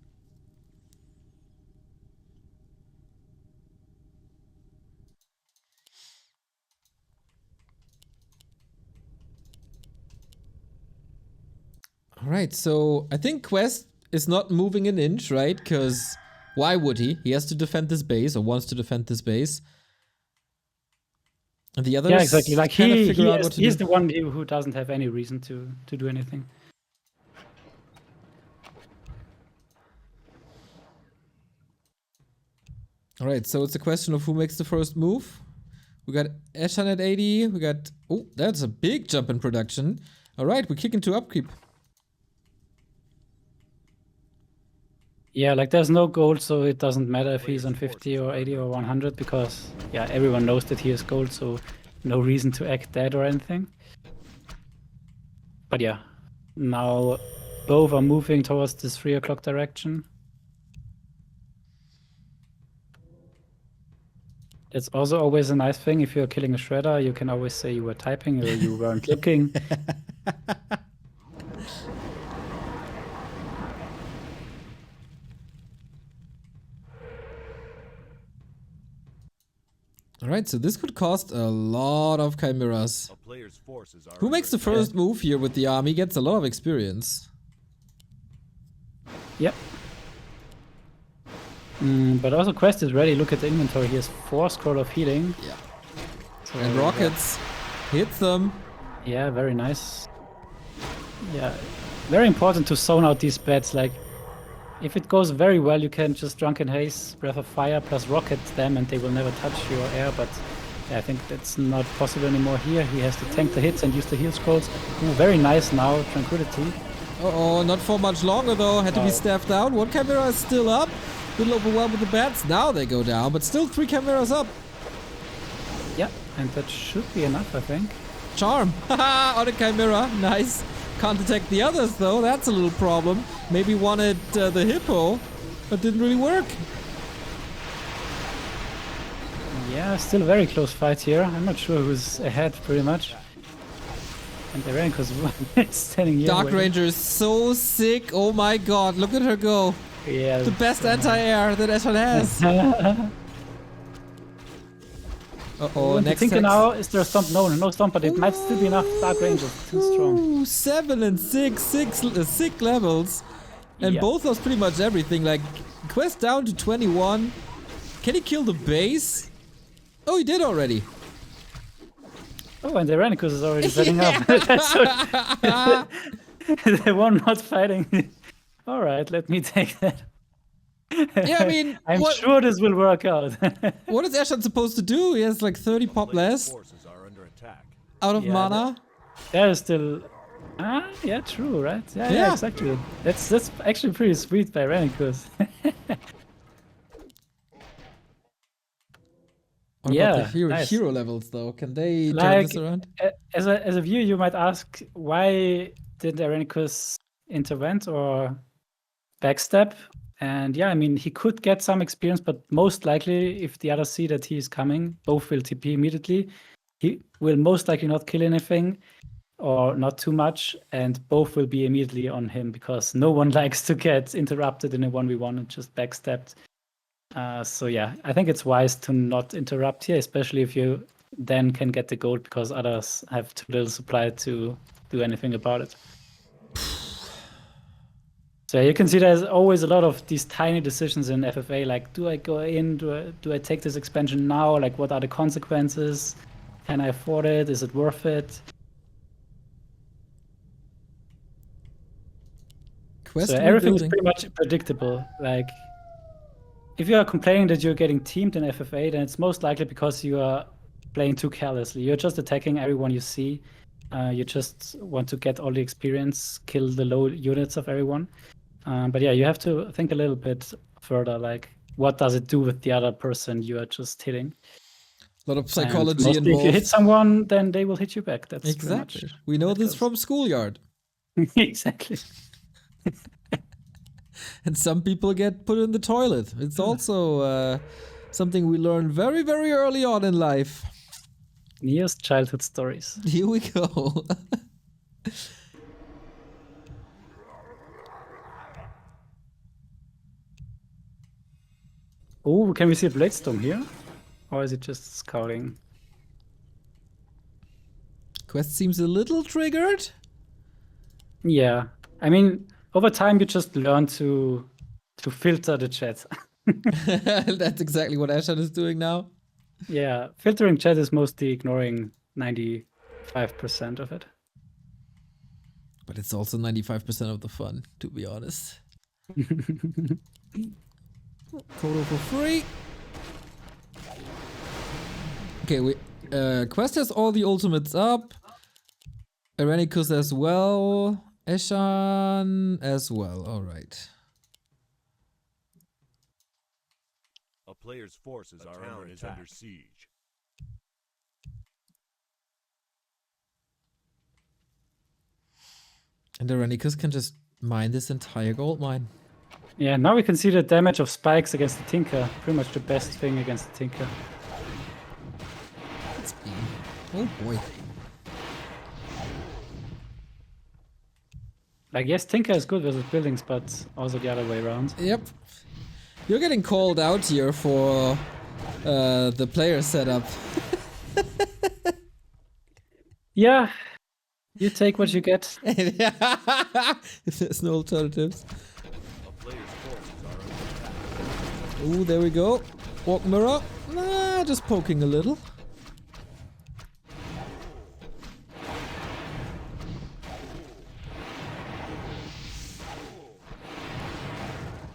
All right, so I think Qwest is not moving an inch, right? Because why would he? He has to defend this base, or wants to defend this base. And the others Yeah, exactly. Like kind of figure out what to he's do. the one who doesn't have any reason to do anything. All right, so it's a question of who makes the first move. We got Eshan at 80. We got... Oh, that's a big jump in production. All right, we kick into upkeep. Yeah, like there's no gold, so it doesn't matter if he's on 50 or 80 or 100 because, yeah, everyone knows that he has gold, so no reason to act dead or anything. But yeah, now both are moving towards this 3 o'clock direction. It's also always a nice thing if you're killing a shredder, you can always say you were typing or you weren't looking. All right, so this could cost a lot of chimeras. A player's forces are Who makes the first move here with the army gets a lot of experience. Yep. But also Qwest is ready. Look at the inventory. He has 4 scroll of healing. Yeah. So, And rockets hits them. Yeah, very nice. Yeah, very important to zone out these bets. Like, if it goes very well, you can just Drunken Haze, Breath of Fire plus rocket them and they will never touch your air. But yeah, I think that's not possible anymore here. He has to tank the hits and use the heal scrolls. Ooh, very nice now, Tranquility. Uh-oh, not for much longer though. Had to be staffed out. One chimera is still up. Little overwhelmed with the bats. Now they go down, but still 3 chimeras up. Yeah, and that should be enough, I think. Charm. Haha, on a chimera. Nice. Can't detect the others though. That's a little problem. Maybe wanted the hippo, but didn't really work. Yeah, still a very close fight here. I'm not sure who's ahead pretty much. And Airenikus is standing here. Dark waiting. Ranger is so sick. Oh my god, look at her go. Yeah. The best anti-air that Eshan has. Uh-oh, I'm next thinking hex. now, is there a stomp? No stomp, but it might still be enough. Dark Ranger, too strong. Ooh, 7 and 6, sick levels. And Yeah. both lost pretty much everything. Like, Qwest down to 21. Can he kill the base? Oh, he did already. Oh, and the Airenikus is already setting up. That's so... the one not fighting. All right, let me take that. Yeah, I mean, I'm sure this will work out. what is Eshan supposed to do? He has like 30 pop less forces are under attack. out of Yeah, mana. There is still... yeah, true, right? Yeah, exactly. That's actually pretty sweet by Airenikus. What Yeah, about the nice. hero levels though? Can they turn Like, this around? as a viewer, you might ask, why did Airenikus intervene or backstep? And yeah, I mean, he could get some experience, but most likely, if the others see that he is coming, both will TP immediately. He will most likely not kill anything or not too much, and both will be immediately on him because no one likes to get interrupted in a 1v1 and just backstepped. So yeah, I think it's wise to not interrupt here, especially if you then can get the gold because others have too little supply to do anything about it. So you can see there's always a lot of these tiny decisions in FFA, like do I go in, do I take this expansion now, like what are the consequences, can I afford it, is it worth it? Qwest So everything is rebuilding. pretty much predictable. Like, if you are complaining that you're getting teamed in FFA, then it's most likely because you are playing too carelessly. You're just attacking everyone you see. You just want to get all the experience, kill the low units of everyone. But yeah, you have to think a little bit further, like, what does it do with the other person you are just hitting? A lot of And psychology mostly involved. if you hit someone, then they will hit you back. That's Exactly. pretty much We know how it this goes. from schoolyard. Exactly. And some people get put in the toilet. It's also something we learn very, very early on in life. Nearest childhood stories. Here we go. Oh, can we see a Blade Storm here? Or is it just scouting? Qwest seems a little triggered. Yeah. I mean, over time you just learn to filter the chat. That's exactly what Eshan is doing now. Yeah, filtering chat is mostly ignoring 95% of it. But it's also 95% of the fun, to be honest. Photo for free. Okay, Qwest has all the ultimates up. Airenikus as well. Eshan as well. Alright. A player's forces are under siege. And Airenikus can just mine this entire gold mine. Yeah, now we can see the damage of spikes against the Tinker. Pretty much the best thing against the Tinker. It's been. Oh boy. Like, yes, Tinker is good versus buildings, but also the other way around. Yep. You're getting called out here for the player setup. Yeah, you take what you get. If there's no alternatives. A player's forces are under Ooh, there we go. Walk mirror. Nah, just poking a little.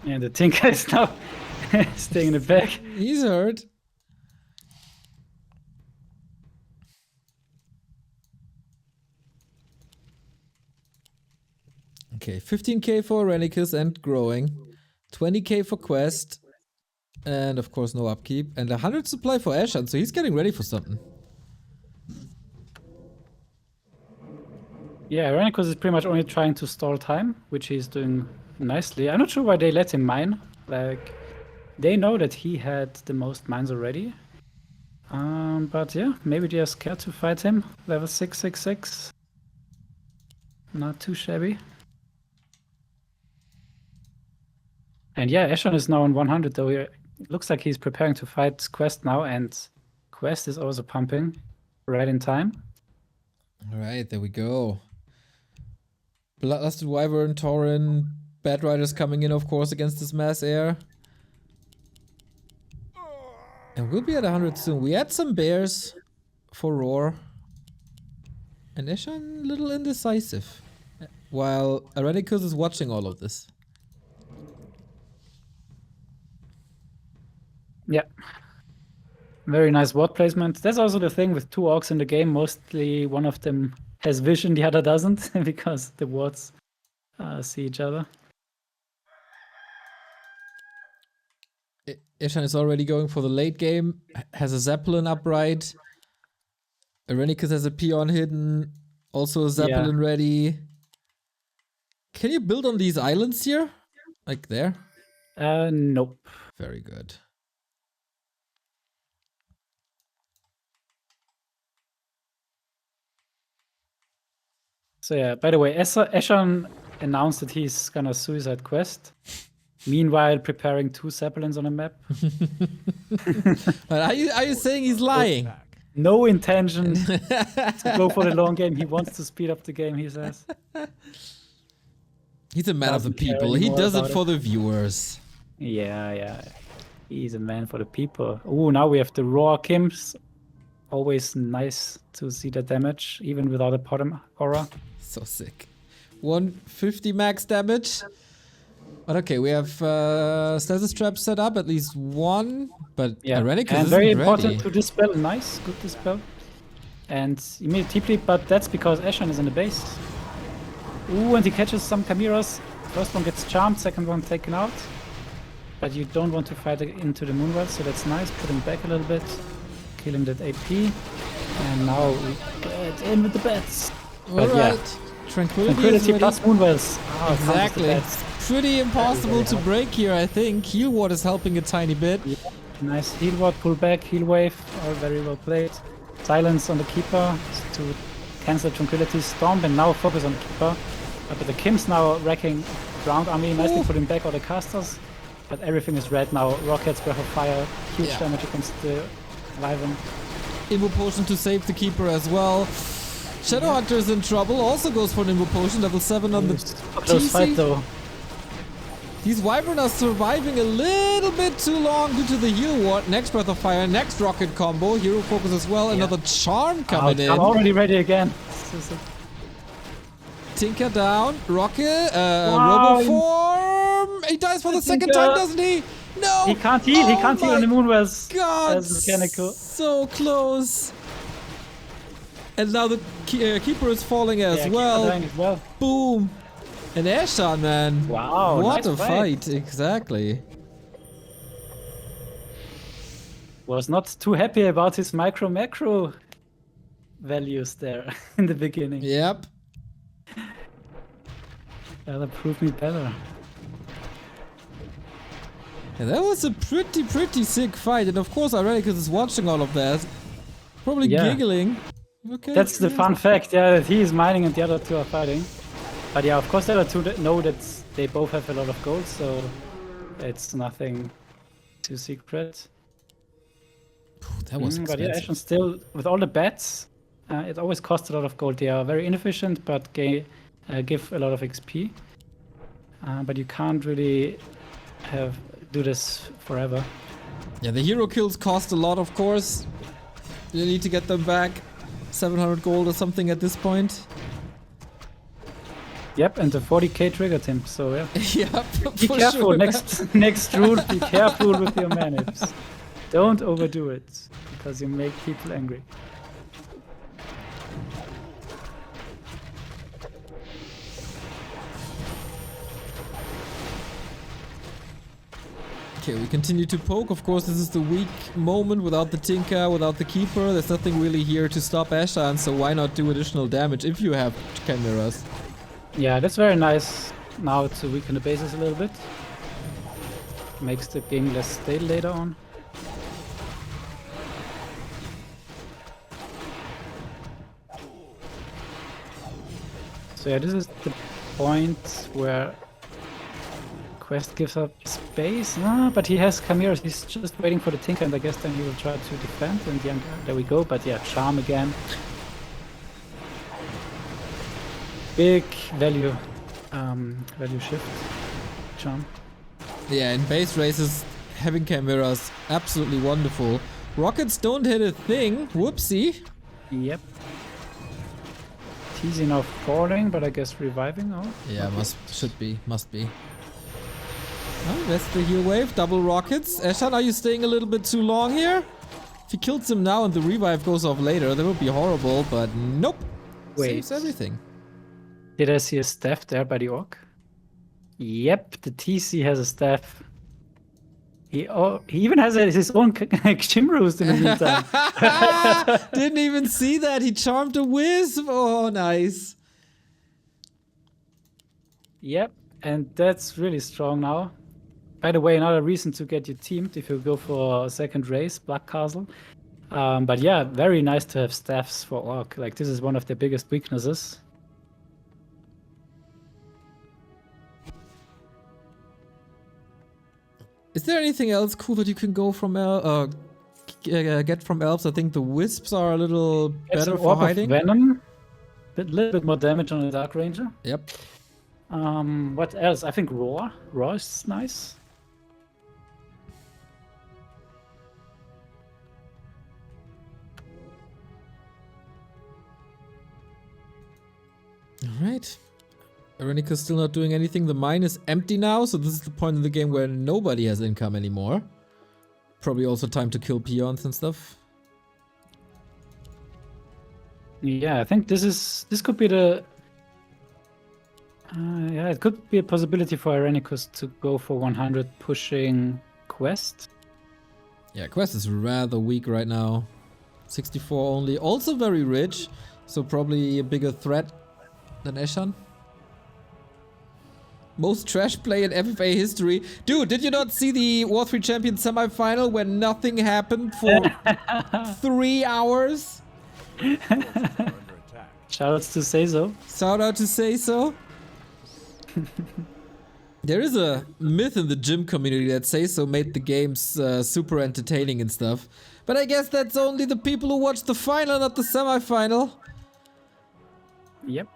And the Tinker is now staying in the back. He's hurt. Okay, 15k for Airenikus and growing. 20k for Qwest. And of course no upkeep. And 100 supply for Eshan, so he's getting ready for something. Yeah, Airenikus is pretty much only trying to stall time, which he's doing nicely. I'm not sure why they let him mine. Like, they know that he had the most mines already. But yeah, maybe they are scared to fight him. Level 666. Not too shabby. And yeah, Eshan is now on 100 though. It looks like he's preparing to fight Qwest now, and Qwest is also pumping right in time. Alright, there we go. Bloodlusted Wyvern, Tauren, Bad Riders coming in, of course, against this mass air. And we'll be at 100 soon. We had some bears for Roar. And Eshan a little indecisive. While Airenikus is watching all of this. Yeah. Very nice ward placement. That's also the thing with two orcs in the game. Mostly one of them has vision, the other doesn't, because the wards see each other. Eshan is already going for the late game. Has a Zeppelin upright. Airenikus has a peon hidden. Also a Zeppelin ready. Can you build on these islands here? Like there? Nope. Very good. So yeah, by the way, Eshan announced that he's gonna suicide Qwest. Meanwhile, preparing 2 Zeppelins on a map. But are you saying he's lying? No intention to go for the long game. He wants to speed up the game, he says. He's a man of the Doesn't care people. He anymore does it about for the viewers. Yeah. He's a man for the people. Oh, now we have the raw Kims. Always nice to see the damage, even without a bottom aura. So sick. 150 max damage. But okay, we have stasis traps set up, at least one. But Yeah, Airenikus and isn't very ready. important to dispel. Nice, good dispel. And immediately, but that's because Eshan is in the base. Ooh, and he catches some Chimeras. First one gets charmed, second one taken out. But you don't want to fight into the Moonwell, so that's nice. Put him back a little bit. Kill him that AP. And now we get in with the bets. Alright. Yeah. Tranquility plus Moonwells. Oh, exactly. It's pretty impossible to break here, I think. Heal Ward is helping a tiny bit. Yeah. Nice heal ward, pull back, heal wave, all very well played. Silence on the keeper to cancel Tranquility Storm, and now focus on the keeper. But the Kims now wrecking ground army, nicely putting back all the casters. But everything is red now. Rockets, Breath of Fire, huge damage against the Wyvern. Invo Potion to save the keeper as well. Shadowhunter is in trouble, also goes for an Invo Potion, level 7 on the Close fight TC. though. These Wyvern are surviving a little bit too long due to the heal ward. Next Breath of Fire, next rocket combo. Hero focus as well. Another charm coming in. I'm already ready again. Tinker down. Rocket. Wow. Roboform. He dies for the second time, doesn't he? No. He can't heal. He can't heal on the Moonwells. God. As mechanical. So close. And now the Keeper is falling as Keeper well. dying as well. Boom. And Eshan, man. Wow. What nice a fight. Exactly. Was not too happy about his macro values there in the beginning. Yep. That proved me better. Yeah, that was a pretty sick fight. And of course, Airenikus is watching all of that. Probably giggling. Okay. That's the fun fact, yeah, that he is mining and the other two are fighting. But yeah, of course the other two know that they both have a lot of gold, so it's nothing too secret. That was But yeah, expensive. Eshan still, with all the bets, it always costs a lot of gold. They are very inefficient, but give a lot of XP. But you can't really do this forever. Yeah, the hero kills cost a lot, of course. You need to get them back. 700 gold or something at this point. Yep, and the 40k triggered him, so yeah. Yep, Be for careful, sure. next rule, be careful with your manips. Don't overdo it, because you make people angry. Okay, we continue to poke. Of course, this is the weak moment without the Tinker, without the Keeper. There's nothing really here to stop Eshan, so why not do additional damage if you have Chimeras? Yeah, that's very nice now to weaken the bases a little bit. Makes the game less stale later on. So yeah, this is the point where Qwest gives up space. But he has Chimeras. He's just waiting for the Tinker, and I guess then he will try to defend. And yeah, there we go. But yeah, Charm again. Big value shift. Charm. Yeah, in base races, having Chimeras, absolutely wonderful. Rockets don't hit a thing. Whoopsie. Yep. TZ now falling, but I guess reviving. Oh, Yeah, must be. Oh, that's the heal wave. Double rockets. Eshan, are you staying a little bit too long here? If he kills him now and the revive goes off later, that would be horrible, but nope. Wait. Saves everything. Did I see a staff there by the orc? Yep, the TC has a staff. He even has his own Chimroost in the meantime. Didn't even see that. He charmed a wisp. Oh, nice. Yep, and that's really strong now. By the way, another reason to get you teamed if you go for a second race, Black Castle. But yeah, very nice to have staffs for orc. Like, this is one of their biggest weaknesses. Is there anything else cool that you can go from get from elves? I think the wisps are a little better for hiding. Venom, a little bit more damage on the Dark Ranger. Yep. What else? I think Roar. Roar is nice. Alright. Airenikus still not doing anything. The mine is empty now, so this is the point in the game where nobody has income anymore. Probably also time to kill peons and stuff. Yeah, I think this could be the yeah, it could be a possibility for Airenikus to go for 100 pushing Qwest. Yeah, Qwest is rather weak right now. 64 only. Also very rich, so probably a bigger threat than Eshan. Most trash play in FFA history. Dude, did you not see the War3 Champion semi-final where nothing happened for 3 hours? Shoutouts to Say So. Shout out to Say So. There is a myth in the gym community that Say So made the games super entertaining and stuff. But I guess that's only the people who watch the final, not the semi-final. Yep.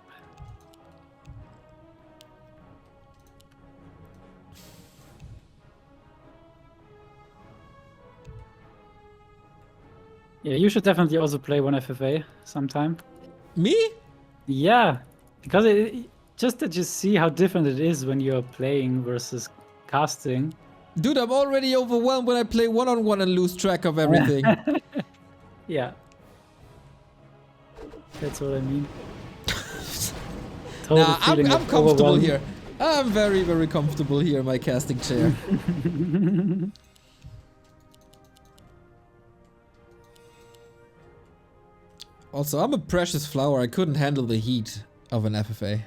Yeah, you should definitely also play one FFA sometime. Me? Yeah, because just that you see how different it is when you're playing versus casting. Dude, I'm already overwhelmed when I play one-on-one and lose track of everything. Yeah. That's what I mean. Total Nah, feeling I'm of comfortable overwhelm. here. I'm very, very comfortable here in my casting chair. Also, I'm a precious flower. I couldn't handle the heat of an FFA.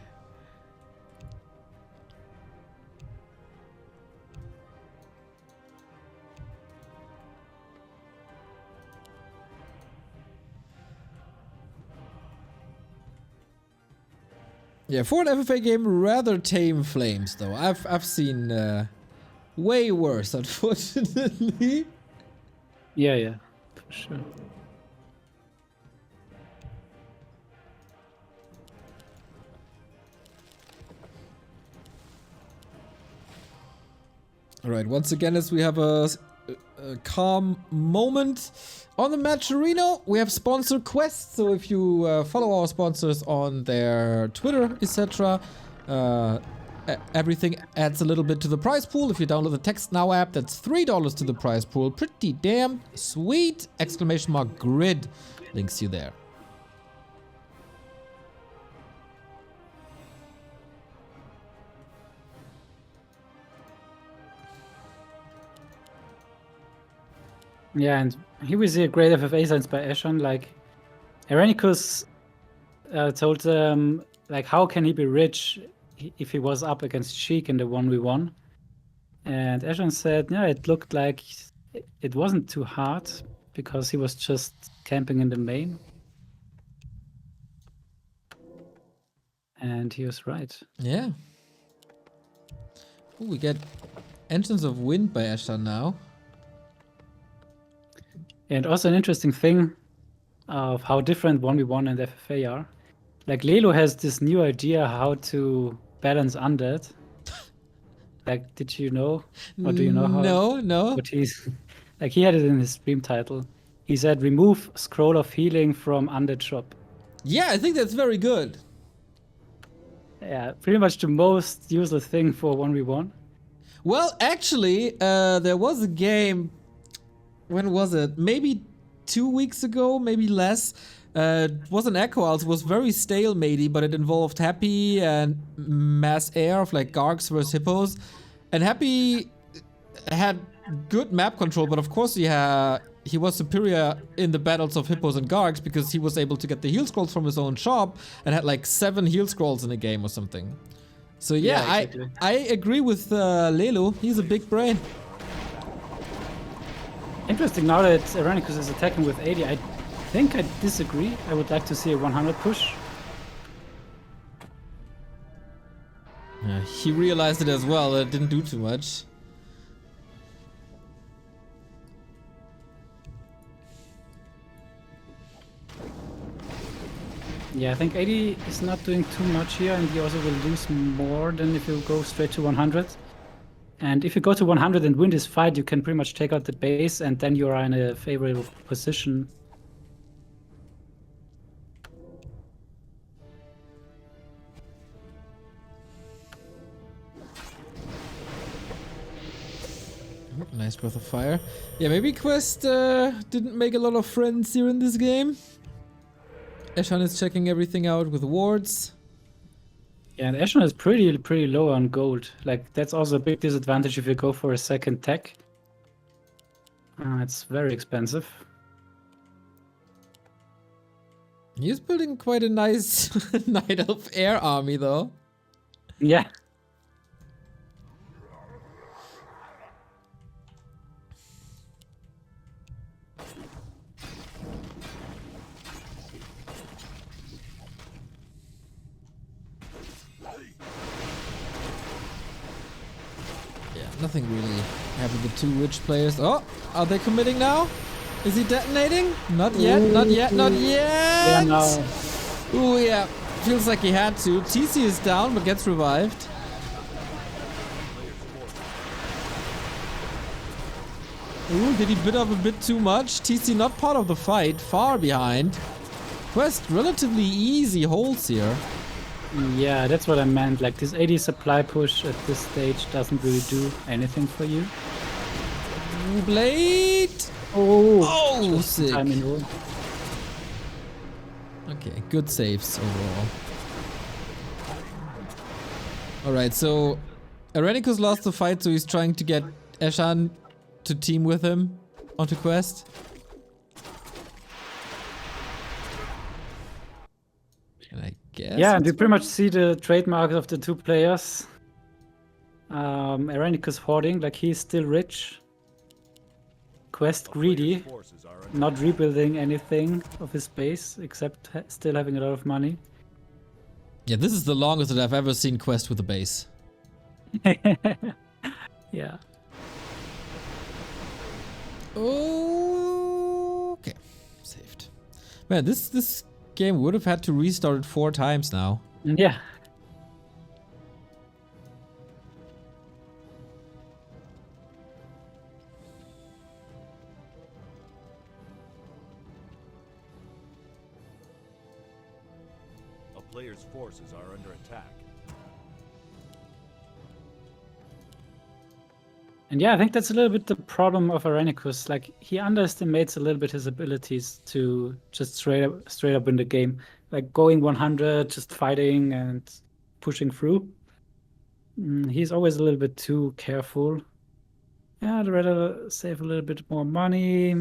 Yeah, for an FFA game, rather tame flames though. I've seen way worse, unfortunately. Yeah, for sure. Alright, once again, as we have a calm moment on the match arena, we have sponsor Qwest. So if you follow our sponsors on their Twitter, etc., everything adds a little bit to the prize pool. If you download the Text Now app, that's $3 to the prize pool. Pretty damn sweet! Exclamation mark grid links you there. Yeah, and here we see a great FFA sense by Eshan. Like, Airenikus told them, like, how can he be rich if he was up against Sheik in the 1v1? And Eshan said, yeah, it looked like it wasn't too hard because he was just camping in the main. And he was right. Yeah. Ooh, we get Engines of Wind by Eshan now. And also an interesting thing of how different 1v1 and FFA are. Like, Lelo has this new idea how to balance undead. Like, did you know? Or do you know how? No. But he's like, he had it in his stream title. He said, remove scroll of healing from undead shop. Yeah, I think that's very good. Yeah, pretty much the most useless thing for 1v1. Well, actually, there was a game. When was it? Maybe 2 weeks ago, maybe less. It wasn't Echo Owls, it was very stalematey, but it involved Happy and Mass Air of like Gargs versus Hippos. And Happy had good map control, but of course he was superior in the battles of Hippos and Gargs because he was able to get the heal scrolls from his own shop and had like 7 heal scrolls in a game or something. So yeah, exactly. I agree with Lelo. He's a big brain. Interesting now that Airenikus is attacking with 80. I think I disagree. I would like to see a 100 push. Yeah, he realized it as well. It didn't do too much. Yeah, I think 80 is not doing too much here, and he also will lose more than if you go straight to 100. And if you go to 100 and win this fight, you can pretty much take out the base, and then you are in a favorable position. Nice breath of fire. Yeah, maybe Qwest didn't make a lot of friends here in this game. Eshan is checking everything out with wards. Yeah, and Eshan is pretty low on gold. Like, that's also a big disadvantage if you go for a second tech. It's very expensive. He's building quite a nice Knight of Air army though. Yeah. Nothing really having the 2 rich players. Oh, are they committing now? Is he detonating? Not yet, not yet, not yet! Yeah, no. Ooh, yeah. Feels like he had to. TC is down, but gets revived. Ooh, did he bid up a bit too much? TC not part of the fight, far behind. Qwest relatively easy holds here. Yeah, that's what I meant. Like this 80 supply push at this stage doesn't really do anything for you. Ooh, Blade! Oh, Sick. time in roll. Okay, good saves overall. Alright, so Airenikus lost the fight, so he's trying to get Eshan to team with him onto Qwest. And I guess. Yeah, and you pretty much see the trademarks of the two players. Airenikus hoarding, like he's still rich. Qwest greedy, Forces are under not rebuilding anything of his base, except still having a lot of money. Yeah, this is the longest that I've ever seen Qwest with a base. Yeah. Okay, saved. Man, this game would have had to restart it 4 times now. Yeah. a player's forces are under attack. And yeah, I think that's a little bit the problem of Airenikus. Like he underestimates a little bit his abilities to just straight up win the game. Like going 100, just fighting and pushing through. He's always a little bit too careful. Yeah, I'd rather save a little bit more money.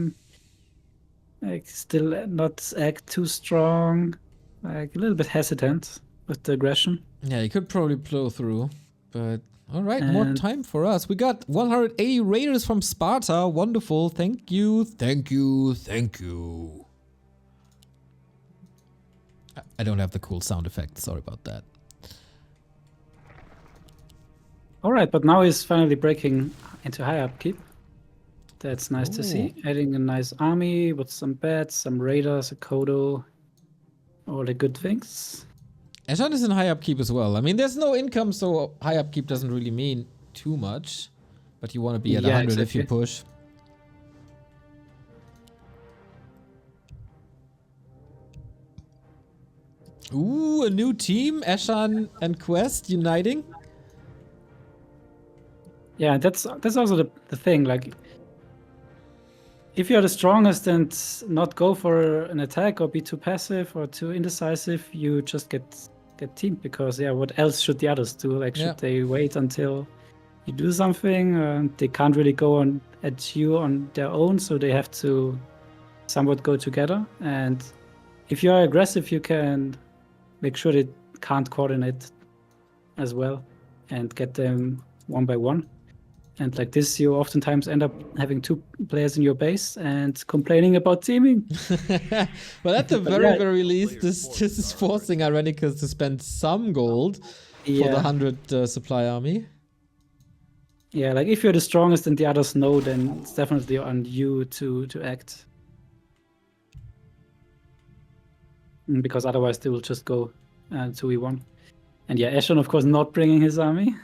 Like still not act too strong. Like a little bit hesitant with the aggression. Yeah, you could probably blow through, but alright, more And- time for us. We got 180 Raiders from Sparta. Wonderful. Thank you, thank you, thank you. I don't have the cool sound effect. Sorry about that. All right, but now he's finally breaking into high upkeep. That's nice to see. Adding a nice army with some bats, some raiders, a Kodo, all the good things. Eshan is in high upkeep as well. I mean, there's no income, so high upkeep doesn't really mean too much. But you want to be at Yeah, 100 if you exactly. push. Ooh, a new team. Eshan and Qwest uniting. Yeah, that's also the thing. Like, if you're the strongest and not go for an attack or be too passive or too indecisive, you just get teamed because what else should the others do? Like, Yeah. should they wait until you do something? They can't really go on at you on their own, so they have to somewhat go together. And if you're aggressive, you can make sure they can't coordinate as well and get them one by one. And like this, you oftentimes end up having 2 players in your base and complaining about teaming. Well, at the But very, yeah. very least, this is forcing Airenikus to spend some gold for the 100 supply army. Yeah, like if you're the strongest and the others know, then it's definitely on you to act. Because otherwise they will just go 2v1. And yeah, Eshan, of course, not bringing his army.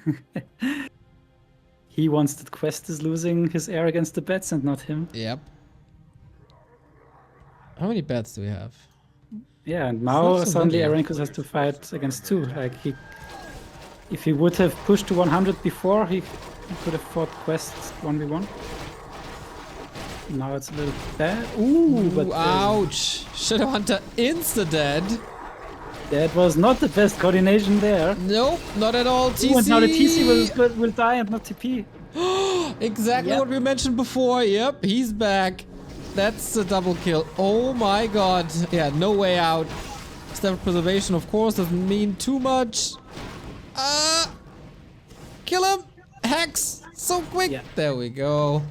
He wants that Qwest is losing his air against the bats and not him. Yep. How many bats do we have? Yeah, and now Not so suddenly many. Airenikus has to fight against 2. Like if he would have pushed to 100 before, he could have fought Qwest 1v1. Now it's a little bad. Ooh, but Ouch! Shadow Hunter insta-dead. that was not the best coordination there. Nope, not at all. TC. Ooh, and now the TC will die and not TP. Exactly Yep. what we mentioned before. Yep, he's back. That's a double kill. Oh my god. Yeah, no way out. Step preservation, of course, doesn't mean too much. Kill him! Hex! So quick! Yeah. There we go.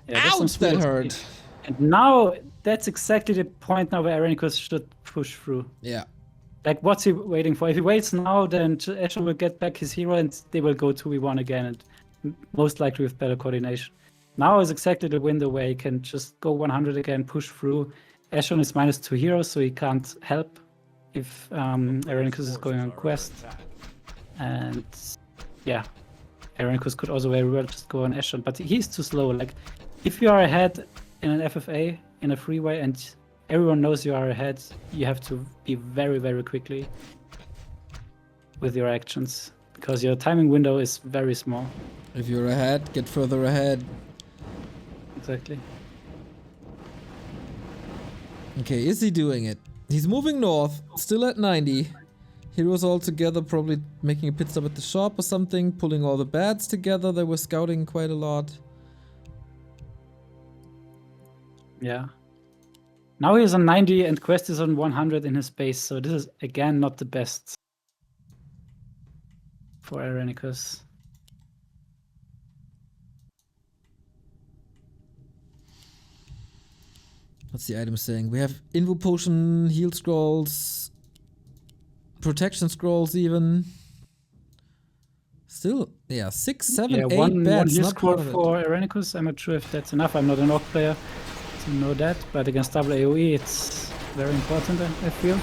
Yeah, that's some Ouch, that sweet hurt. speed. And now that's exactly the point now where Airenikus should push through. Yeah. Like, what's he waiting for? If he waits now, then Eshan will get back his hero and they will go 2v1 again, and most likely with better coordination. Now is exactly the window where he can just go 100 again, push through. Eshan is -2 heroes, so he can't help if Airenikus is going on Qwest. And yeah, Airenikus could also very well just go on Eshan, but he's too slow. Like, if you are ahead in an FFA, in a freeway, and everyone knows you are ahead, you have to be very, very quickly with your actions, because your timing window is very small. If you're ahead, get further ahead. Exactly. Okay, is he doing it? He's moving north, still at 90. Heroes all together, probably making a pit stop at the shop or something, pulling all the bats together. They were scouting quite a lot. Yeah. Now he's on 90 and Qwest is on 100 in his base, so this is again not the best for Airenikus. What's the item saying? We have Invo Potion, Heal Scrolls, Protection Scrolls even. Still, yeah, 6, 7, 8 one bats. heal Not scroll part of it. for Airenikus. I'm not sure if that's enough. I'm not an orc player to know that, but against double AoE it's very important, I feel.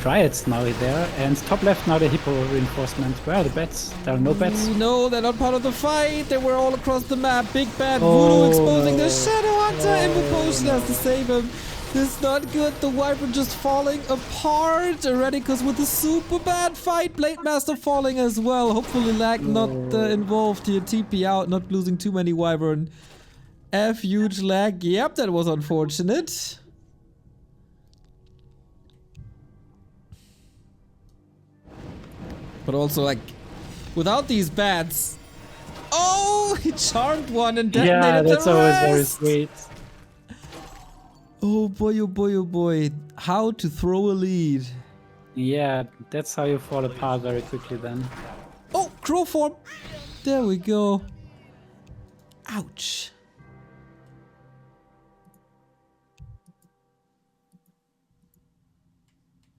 Dryads now there, and top left now the hippo reinforcement. Where are the bats? There are no bats. Ooh, no, they're not part of the fight. They were all across the map. Big bad Oh, Voodoo exposing no. the Shadow Hunter. Invo Potion has to save him. This is not good. The Wyvern just falling apart. Airenikus with a super bad fight. Blade Master falling as well. Hopefully lag not involved here. TP out, not losing too many Wyvern. F huge lag. Yep, that was unfortunate. But also, like, without these bats... Oh, he charmed one and detonated Yeah, that's the always very rest. sweet. Oh boy, oh boy, oh boy. How to throw a lead. Yeah, that's how you fall apart very quickly then. Oh, crow form. There we go. Ouch.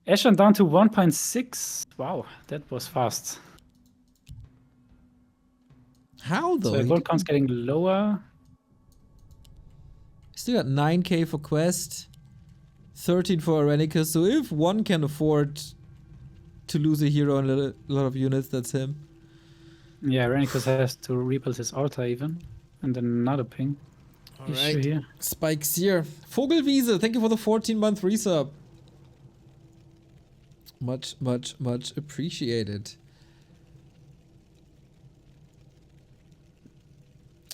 Eshan down to 1.6. Wow, that was fast. How though? So He gold count's getting lower. still got 9k for Qwest. 13 for Airenikus. So if one can afford to lose a hero and a lot of units, that's him. Yeah, Airenikus has to rebuild his altar even. And then another ping issue Alright. here. Spikes here. Vogelwiese, thank you for the 14-month resub. Much, much, much appreciated.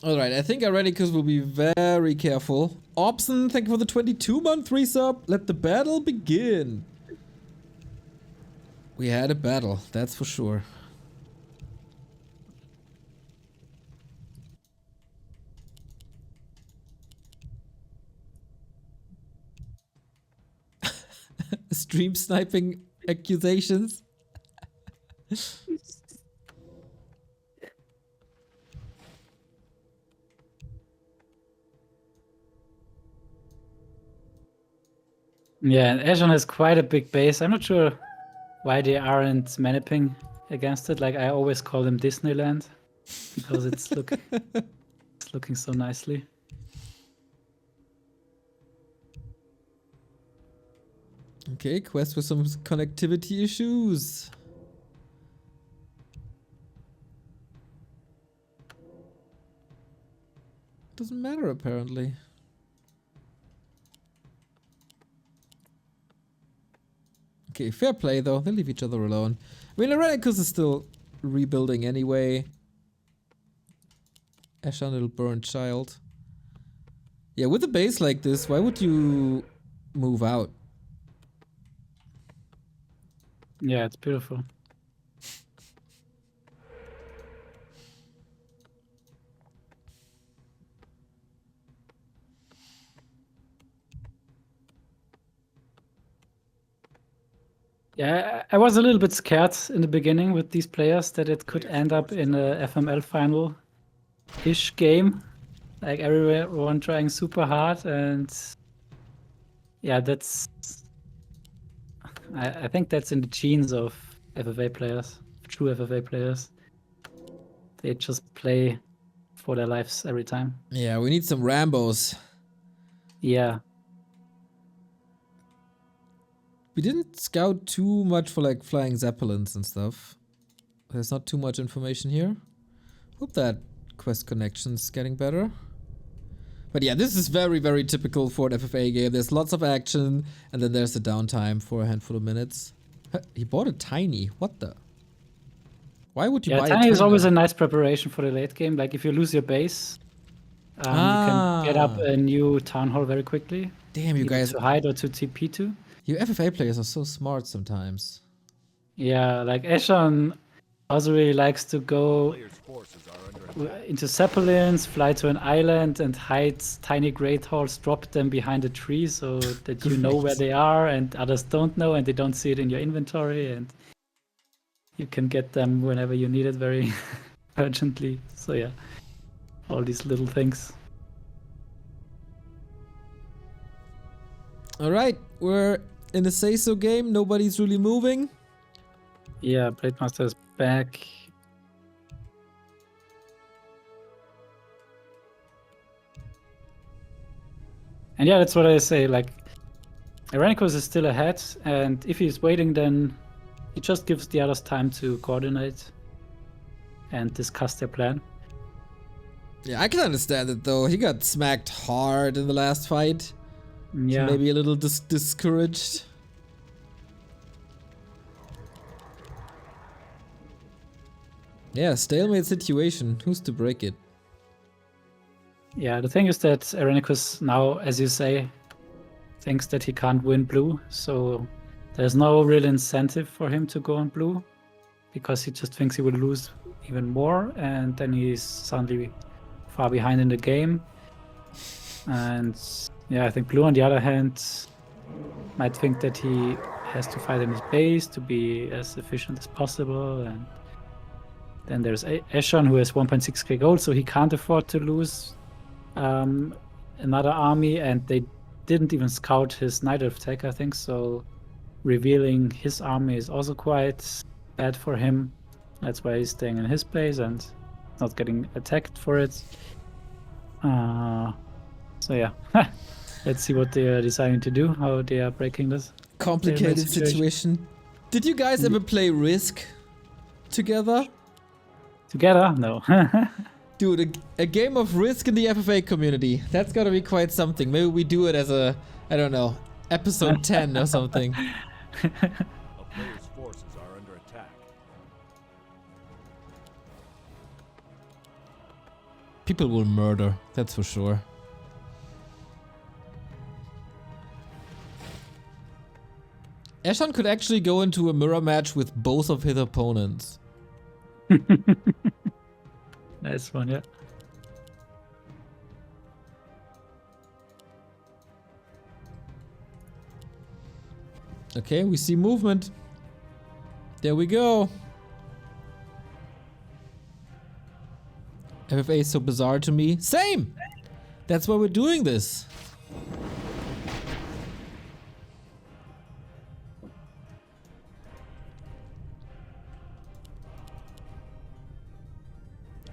Alright, I think Airenikus will be very careful. Obson, thank you for the 22-month resub. Let the battle begin. We had a battle, that's for sure. Stream sniping accusations. Yeah, and Eshan has quite a big base. I'm not sure why they aren't maniping against it. Like, I always call them Disneyland because it's looking so nicely. Okay, Qwest with some connectivity issues. Doesn't matter apparently. Okay, fair play though. They leave each other alone. I mean, Airenikus is still rebuilding anyway. Eshan, little burnt child. Yeah, with a base like this, why would you move out? Yeah, it's beautiful. Yeah, I was a little bit scared in the beginning with these players that it could end up in a FML final-ish game. Like everyone trying super hard, and yeah, that's... I think that's in the genes of FFA players, true FFA players. They just play for their lives every time. Yeah, we need some Rambos. Yeah. We didn't scout too much for like flying zeppelins and stuff. There's not too much information here. Hope that Qwest connection's getting better. But yeah, this is very, very typical for an FFA game. There's lots of action, and then there's a downtime for a handful of minutes. He bought a tiny. What the? Why would you buy a tiny? Tiny is always a nice preparation for the late game. Like if you lose your base, you can get up a new town hall very quickly. Damn, you guys. To hide or to TP to. You FFA players are so smart sometimes. Yeah, like Eshan also really likes to go into Zeppelins, fly to an island, and hide tiny great halls, drop them behind a tree so that you know where they are and others don't know and they don't see it in your inventory, and you can get them whenever you need it very urgently. So yeah, all these little things. All right, we're in a say-so game. Nobody's really moving. Yeah, Blade Master is back. And yeah, that's what I say. Like, Airenikus is still ahead, and if he's waiting, then he just gives the others time to coordinate and discuss their plan. Yeah, I can understand it though. He got smacked hard in the last fight. Yeah, So maybe a little discouraged. Yeah, stalemate situation. Who's to break it? Yeah, the thing is that Airenikus now, as you say, thinks that he can't win blue, so there's no real incentive for him to go on blue, because he just thinks he will lose even more, and then he's suddenly far behind in the game. And yeah, I think blue, on the other hand, might think that he has to fight in his base to be as efficient as possible, and then there's Eshan, who has 1.6k gold, so he can't afford to lose another army, and they didn't even scout his Night Elf tech, I think, so revealing his army is also quite bad for him. That's why he's staying in his base and not getting attacked for it. So yeah, let's see what they are deciding to do, how they are breaking this complicated situation. Did you guys ever play Risk together? Together? No. Dude, a game of Risk in the FFA community. That's gotta be quite something. Maybe we do it as a, I don't know, episode 10 or something. A player's forces are under attack. People will murder, that's for sure. Eshan could actually go into a mirror match with both of his opponents. Nice one, yeah. Okay, we see movement. There we go. FFA is so bizarre to me. Same! That's why we're doing this.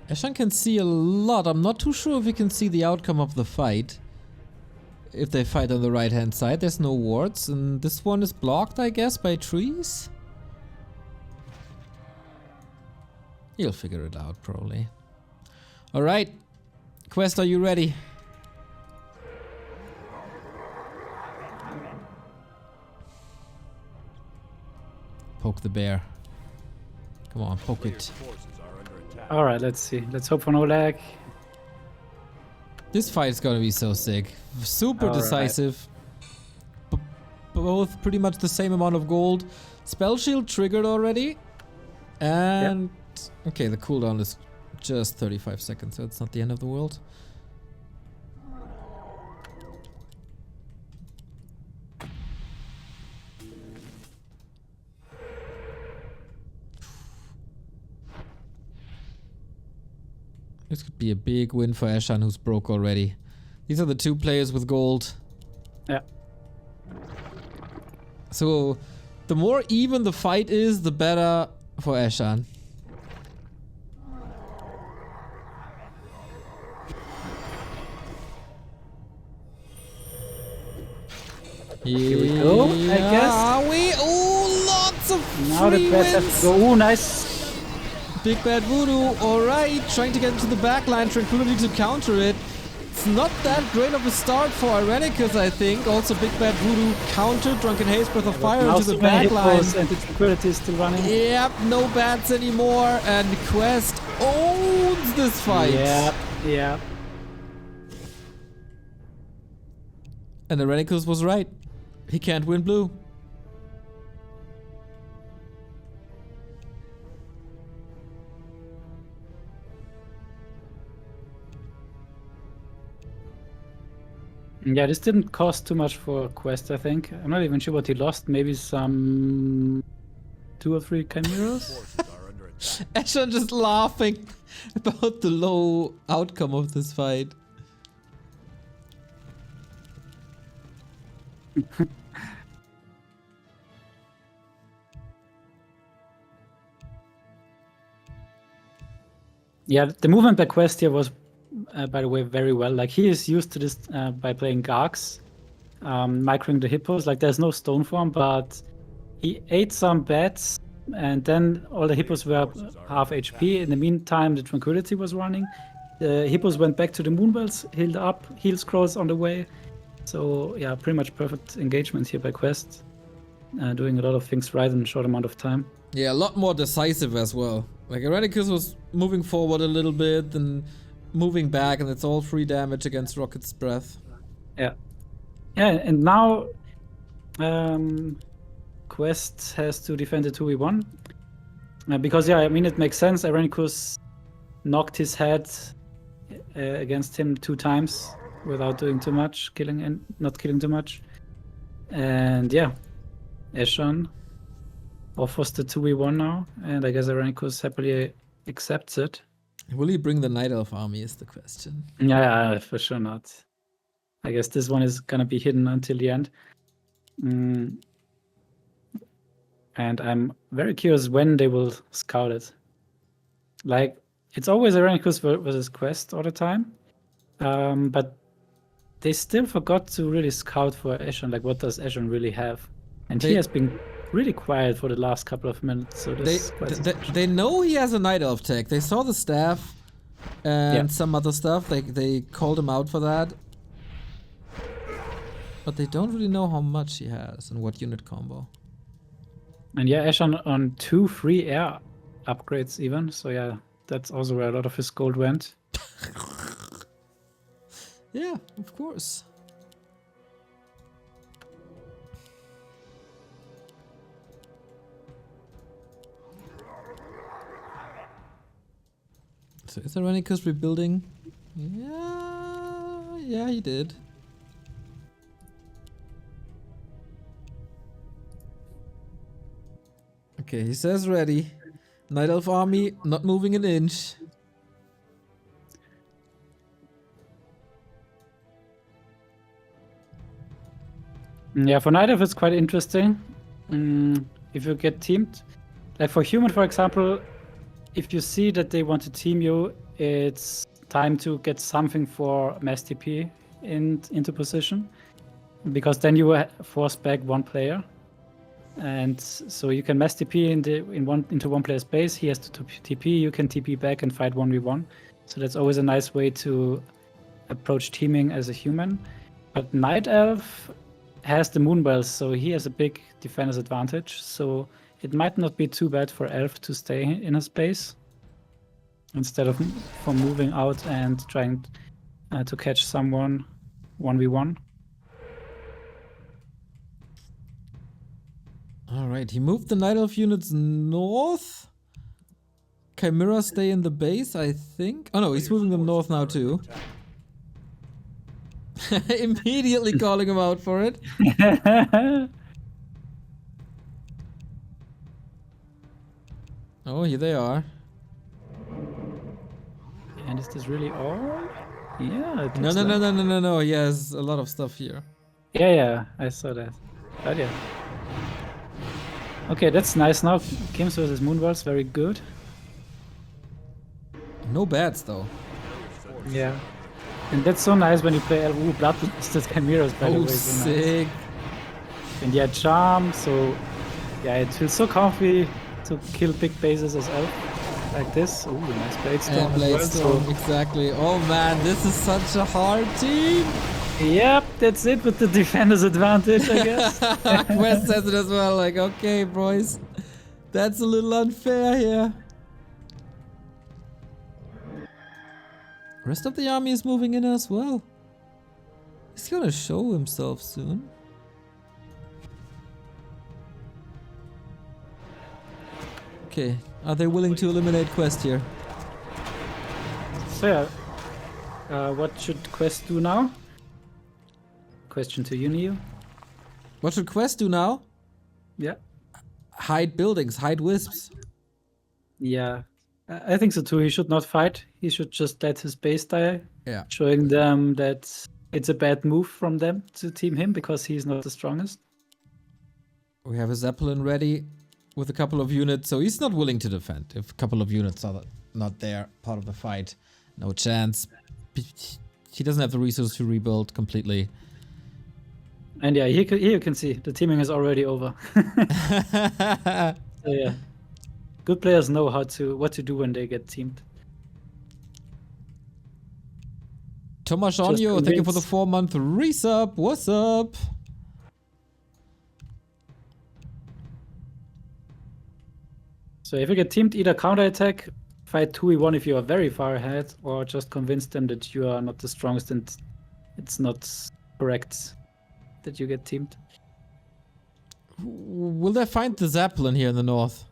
Eshan can see a lot. I'm not too sure if he can see the outcome of the fight. If they fight on the right hand side, there's no wards, and this one is blocked, I guess, by trees. You'll figure it out, probably. Alright. Qwest, are you ready? Poke the bear. Come on, poke it. Alright, let's see. Let's hope for no lag. This fight is gonna be so sick. Super decisive. Both pretty much the same amount of gold. Spell shield triggered already. And okay, the cooldown is just 35 seconds, so it's not the end of the world. This could be a big win for Eshan, who's broke already. These are the two players with gold. Yeah. So, the more even the fight is, the better for Eshan. Here we go, I guess. Oh, lots of Now the free best have wins. to go. Ooh, nice. Big Bad Voodoo. Alright, trying to get into the backline. Tranquility to counter it. It's not that great of a start for Airenikus, I think. Also, Big Bad Voodoo countered. Drunken Haze, Breath of Fire into the backline. And the Tranquility is still running. Yep, no bats anymore. And Qwest owns this fight. Yeah. And Airenikus was right. He can't win blue. Yeah, this didn't cost too much for Qwest, I think. I'm not even sure what he lost. Maybe some 2 or 3 chimeras? Eshan just laughing about the low outcome of this fight. Yeah, the movement by Qwest here was, by the way, very well. Like, he is used to this by playing Gargs, microing the hippos. Like, there's no stone form, but he ate some bats, and then all the hippos were half HP. In the meantime, the Tranquility was running. The hippos went back to the Moonbells, healed up, heal scrolls on the way. So, yeah, pretty much perfect engagement here by Qwest. Doing a lot of things right in a short amount of time. Yeah, a lot more decisive as well. Like, Airenikus was moving forward a little bit and moving back, and it's all free damage against Rocket's Breath. Yeah, and now Qwest has to defend the 2v1. Because, yeah, I mean, it makes sense. Airenikus knocked his head against him 2 times without doing too much, killing and not killing too much. And, yeah, Eshan offers the 2v1 now, and I guess Airenikus happily accepts it. Will he bring the Night Elf army is the question. Yeah, for sure not. I guess this one is gonna be hidden until the end. And I'm very curious when they will scout it. Like, it's always Airenikus versus Qwest all the time. But they still forgot to really scout for Eshan. Like, what does Eshan really have? And he has been really quiet for the last couple of minutes. So this they know he has a Night Elf tech. They saw the staff and some other stuff. They called him out for that. But they don't really know how much he has and what unit combo. And yeah, Eshan on 2 free air upgrades even. So yeah, that's also where a lot of his gold went. Yeah, of course. So is Airenikus rebuilding? Yeah, he did. Okay, he says ready. Night Elf army not moving an inch. Yeah, for Night Elf it's quite interesting. If you get teamed. Like for human, for example, if you see that they want to team you, it's time to get something for mass TP into position. Because then you force back 1 player. And so you can mass TP into one player's base, he has to TP, you can TP back and fight 1v1. So that's always a nice way to approach teaming as a human. But Night Elf has the Moonbells, so he has a big defender's advantage. So it might not be too bad for Elf to stay in his base instead of from moving out and trying to catch someone 1v1. Alright, he moved the Night Elf units north. Chimera stay in the base, I think. Oh no, he's moving them north now too. Immediately calling him out for it. Oh, here they are. And is this really all? Yeah. No. He has a lot of stuff here. Yeah, I saw that. But yeah. Okay, that's nice now. Kims versus Moonballs, very good. No bats though. Yeah. And that's so nice when you play Bloodlusted Chimeras, by the way. So sick. Nice. And yeah, Charm, so yeah, it feels so comfy to kill big bases as Elf. Like this. Ooh, nice blade storm. And Blade Storm, exactly. Oh man, this is such a hard team. Yep, that's it with the defender's advantage, I guess. Qwest says it as well, like, okay, boys. That's a little unfair here. Rest of the army is moving in as well. He's gonna show himself soon. Okay, are they willing to eliminate Qwest here? So yeah, what should Qwest do now? Question to you, Neo. What should Qwest do now? Yeah. Hide buildings, hide wisps. Yeah, I think so too. He should not fight. He should just let his base die, Yeah. showing them that it's a bad move from them to team him because he's not the strongest. We have a Zeppelin ready with a couple of units, so he's not willing to defend. If a couple of units are not there, part of the fight, no chance. He doesn't have the resources to rebuild completely. And yeah, here you can see the teaming is already over. So yeah, good players know what to do when they get teamed. Tomasz Onyo, thank you for the 4-month resub. What's up? So if you get teamed, either counterattack, fight 2v1 if you are very far ahead, or just convince them that you are not the strongest and it's not correct that you get teamed. Will they find the Zeppelin here in the north?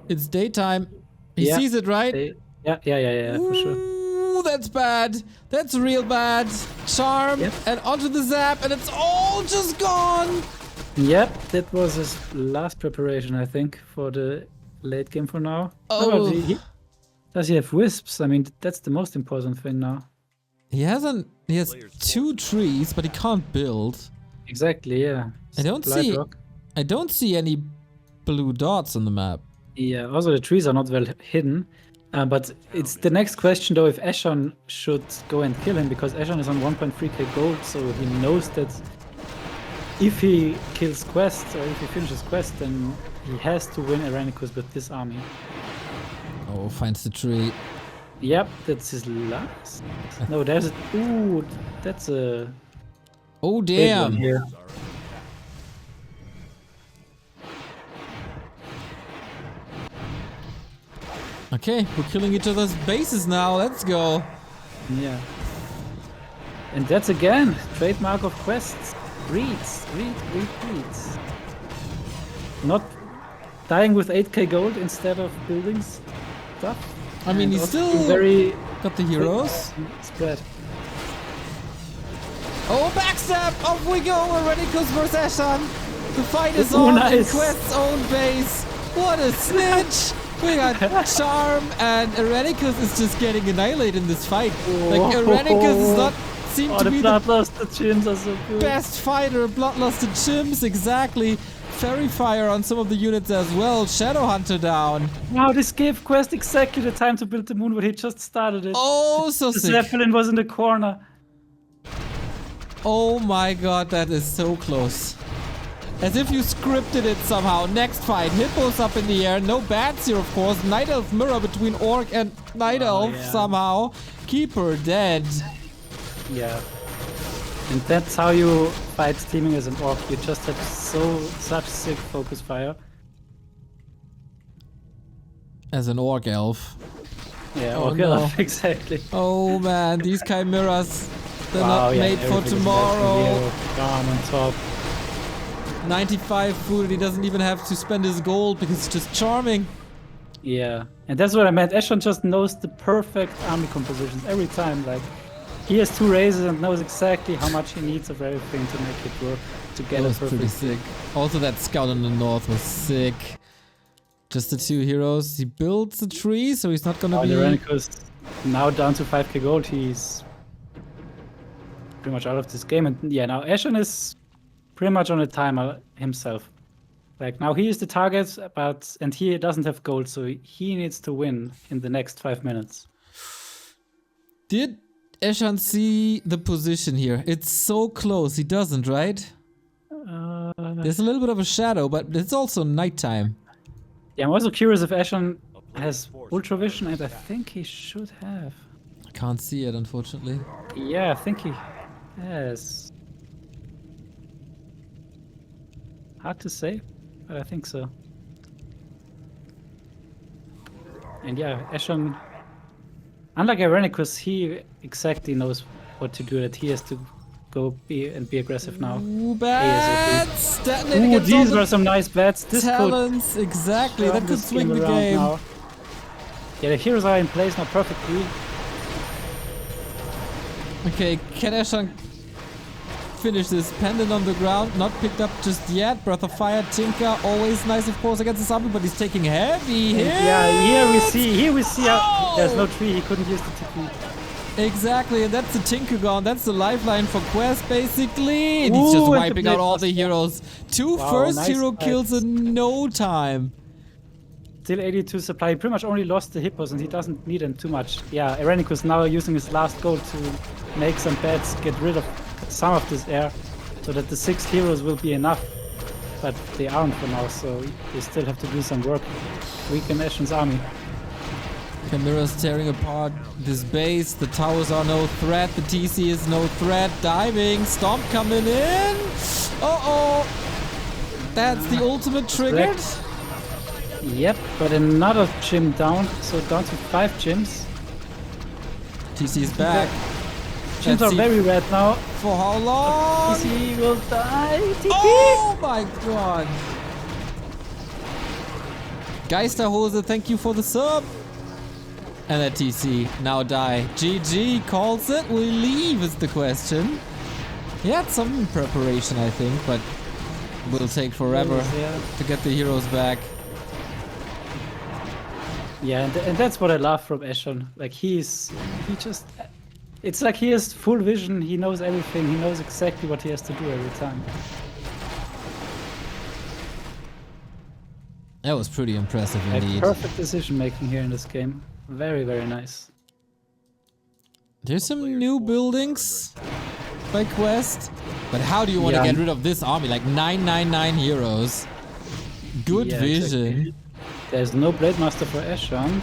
It's daytime. He sees it, right? Yeah, for sure. Ooh, that's bad. That's real bad. Charm and onto the Zap, and it's all just gone. Yep, that was his last preparation, I think, for the late game for now. Oh. Does he have wisps? I mean, that's the most important thing now. He has 2 trees, but he can't build. Exactly, yeah. I don't see any blue dots on the map. Yeah, also the trees are not well hidden. But it's the next question though if Eshan should go and kill him, because Eshan is on 1.3k gold, so he knows that if he kills Qwest or if he finishes Qwest, then he has to win Airenikus with this army. Oh, finds the tree. Yep, that's his last. No, there's a... Ooh, that's a... Oh, damn. Here. Okay, we're killing each other's bases now. Let's go. Yeah. And that's again, trademark of Qwest. Reads. Not dying with 8k gold instead of buildings stuff. I mean, he's still got the heroes. Spread. Oh, backstab! Off we go! Airenikus versus Eshan. The fight is on in Qwest's own base. What a snitch! We got Charm, and Airenikus is just getting annihilated in this fight. Like, Airenikus does not seem to be the bloodlusted chimps are so good. best fighter. Bloodlusted chimps, exactly. Fairy Fire on some of the units as well. Shadow Hunter down. Wow, this gave Qwest exactly the time to build the moon, but he just started it. Oh, so the sick. Zeppelin was in the corner. Oh my god, that is so close. As if you scripted it somehow. Next fight, Hippos up in the air. No bats here, of course. Night Elf mirror between Orc and Night Elf somehow. Keeper dead. Yeah. And that's how you fight teaming as an Orc. You just have such sick focus fire. As an Orc Elf. Yeah, Oh, Orc no. Elf, exactly. Oh man, these Chimeras, they're Wow, not made for tomorrow. Calm on top. 95 food and he doesn't even have to spend his gold because it's just charming. Yeah, and that's what I meant. Eshan just knows the perfect army compositions every time. Like, he has 2 raises and knows exactly how much he needs of everything to make it work together. That was pretty sick. Also, that scout in the north was sick. Just the 2 heroes. He builds the tree, so he's not gonna be... Airenikus now down to 5k gold. He's pretty much out of this game. And yeah, now Eshan is pretty much on a timer himself. Like, now he is the target, and he doesn't have gold, so he needs to win in the next 5 minutes. Did Eshan see the position here? It's so close. He doesn't, right? There's a little bit of a shadow, but it's also nighttime. Yeah, I'm also curious if Eshan has Ultra Vision, and I think he should have. I can't see it, unfortunately. Yeah, I think he has. Hard to say, but I think so. And yeah, Eshan, unlike Airenikus, he exactly knows what to do. That he has to go be aggressive now. Ooh, bats! Detonating Ooh, against all these the were some nice bets. This talents, exactly. could That could this swing the around game. now. Yeah, the heroes are in place now perfectly. Okay, can Eshan finish this? Pendant on the ground, not picked up just yet. Breath of Fire, Tinker, always nice, of course, against the zombie, but he's taking heavy hits. Yeah, here we see how there's no tree. He couldn't use the TP. Exactly, and that's the Tinker gone. That's the lifeline for Qwest, basically. And he's Ooh, just and the wiping out blade all was the there. heroes. Two Wow, first nice hero fight. kills in no time. Still 82 supply. He pretty much only lost the hippos and he doesn't need them too much. Yeah, Airenikus now using his last gold to make some bets, get rid of some of this air, so that the 6 heroes will be enough. But they aren't for now, so they still have to do some work. Weaken Eshan's army. Chimera's tearing apart this base. The towers are no threat. The TC is no threat. Diving. Stomp coming in. Uh-oh. That's the ultimate triggered. Correct. Yep, but another gym down, so down to 5 gyms. TC is back. Gyms Let's are see very red now. For how long? TC will die. TP! Oh my god. Geisterhose, thank you for the sub. And that TC now die. GG calls it. We leave is the question. He had some preparation, I think, but will take forever Yeah. to get the heroes back. Yeah, and that's what I love from Eshan. Like it's like he has full vision. He knows everything. He knows exactly what he has to do every time. That was pretty impressive Like indeed. perfect decision making here in this game. Very, very nice. There's some new buildings by Qwest. But how do you want to Yeah. get rid of this army? Like 999 heroes. Good Yeah, vision. exactly. There's no Blade Master for Eshan.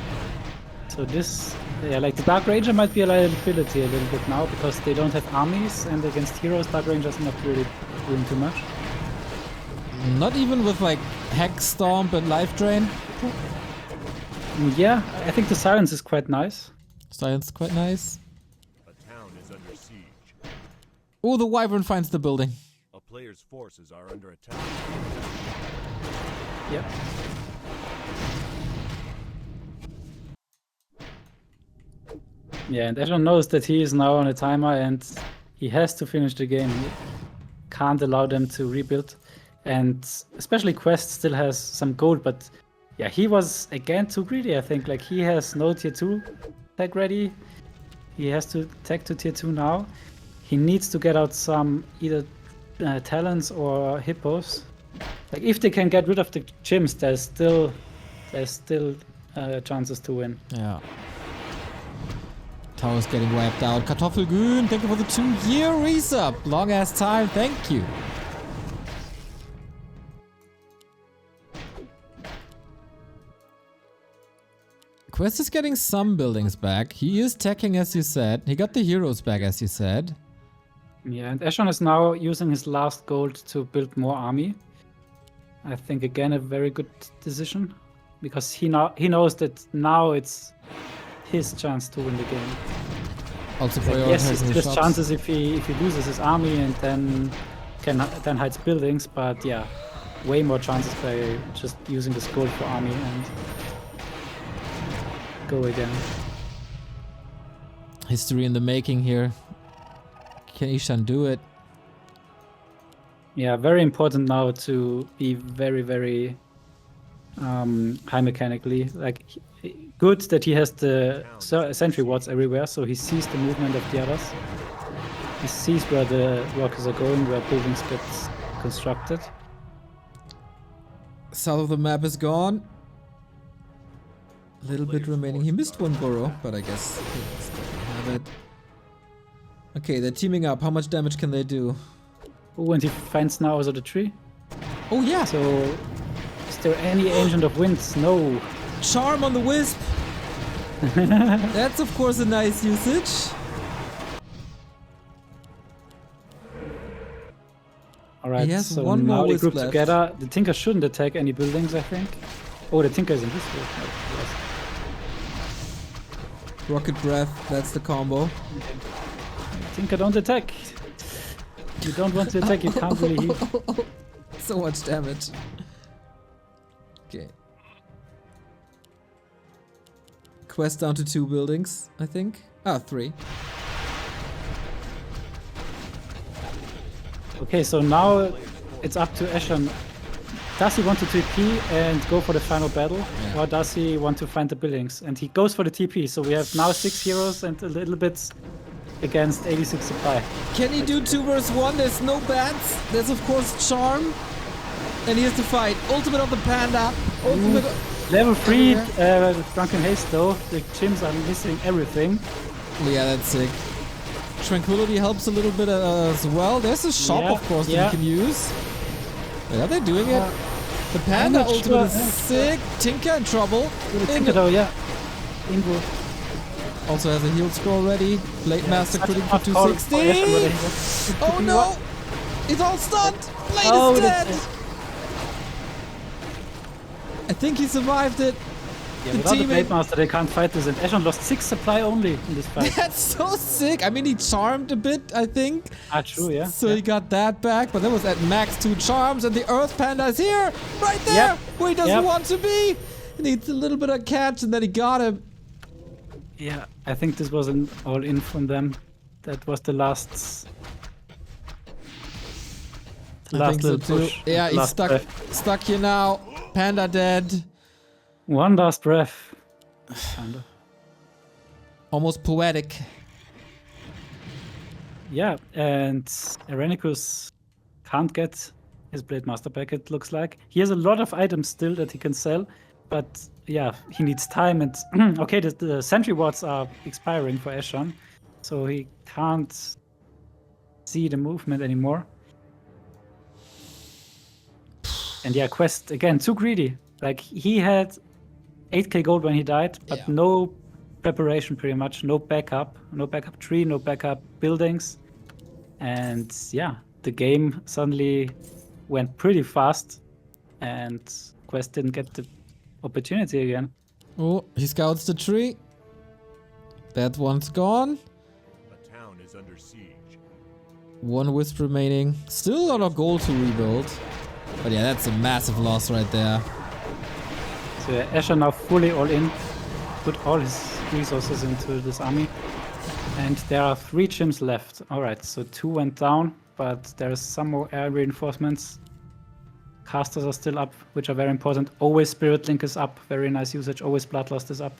So this, yeah, like the Dark Ranger might be a liability a little bit now because they don't have armies, and against heroes, Dark Ranger's not really doing too much. Not even with like Hex Stomp and Life Drain. Yeah, I think the silence is quite nice. Science quite nice. A town is under siege. Oh, the Wyvern finds the building. A player's forces are under attack. Yep. Yeah, and Eshan knows that he is now on a timer and he has to finish the game. He can't allow them to rebuild. And especially Qwest still has some gold, but yeah, he was again too greedy, I think. Like he has no tier 2 tech ready. He has to tech to tier 2 now. He needs to get out some either talents or hippos. Like if they can get rid of the gyms, there's still chances to win. Yeah. Tower's getting wiped out. Kartoffelgrün, thank you for the 2-year resub. Long ass time, thank you. Qwest is getting some buildings back. He is teching as you said. He got the heroes back as you said. Yeah, and Eshan is now using his last gold to build more army. I think again a very good decision because he knows that now it's his chance to win the game. Also Like, prioritizing yes, his there's shops. chances if he loses his army and then hides buildings, but yeah, way more chances by just using this gold for army and go again. History in the making here. Can Eshan do it? Yeah, very important now to be very, very high mechanically. Like, good that he has the sentry wards everywhere, so he sees the movement of the others. He sees where the rockets are going, where buildings get constructed. South of the map is gone. A little bit remaining. He missed one burrow, but I guess he still can have it. Okay, they're teaming up. How much damage can they do? Oh, and he finds now also the tree. Oh yeah! So Is there any Ancient of Winds? No. Charm on the Wisp. That's of course a nice usage. Alright, He has so one more now they Wisp group left. together. The Tinker shouldn't attack any buildings, I think. Oh, the Tinker is in this field. Yes. Rocket Breath, that's the combo. Tinker, don't attack. You don't want to attack, you can't really heal. So much damage. Okay. Qwest down to 2 buildings, I think. Ah, 3. Okay, so now it's up to Eshan. Does he want to TP and go for the final battle? Yeah. Or does he want to find the buildings? And he goes for the TP, so we have now 6 heroes and a little bit against 86 supply. Can he do 2 versus 1? There's no bats. There's of course Charm. And here's the fight. Ultimate of the Panda. Ultimate. Level 3 Drunken Haste though. The gyms are missing everything. Yeah, that's sick. Tranquility helps a little bit as well. There's a shop, Yeah, of course, that yeah. you can use. Wait, are they doing it? The Panda not ultimate sure. is sick. Tinker in trouble. The Tinker though, yeah. Invo. Also has a heal scroll ready. Blade Master Such a critting for tough call for Eshan, whether 260. he wants to Oh TP no! what? He's all stunned! Blade Oh, is that's dead! it. I think he survived it. Yeah, The without the teammate- Blade Master they can't fight this, and Eshan lost 6 supply only in this fight. That's so sick. I mean, he charmed a bit, I think. Ah, true, yeah. So yeah. he got that back, but that was at max 2 charms, and the Earth Panda is here, right there, Yep. where he doesn't Yep. want to be. He needs a little bit of catch, and then he got him. Yeah, I think this was an all-in from them. That was the last I think so little too. push. Yeah, he's last stuck, breath. stuck here now. Panda dead. One last breath. Kind of. Almost poetic. Yeah, and Airenikus can't get his Blade Master back, it looks like. He has a lot of items still that he can sell, but yeah, he needs time and... okay, the sentry wards are expiring for Eshan, so he can't see the movement anymore. And yeah, Qwest, again, too greedy. Like, he had 8k gold when he died, but Yeah. no preparation pretty much, no backup tree, no backup buildings. And yeah, the game suddenly went pretty fast and Qwest didn't get the opportunity again. Oh, he scouts the tree. That one's gone. A town is under siege. 1 wisp remaining. Still a lot of gold to rebuild. But yeah, that's a massive loss right there. So yeah, Eshan now fully all in, put all his resources into this army. And there are 3 gyms left. Alright, so 2 went down, but there's some more air reinforcements. Casters are still up, which are very important. Always Spirit Link is up, very nice usage. Always Bloodlust is up.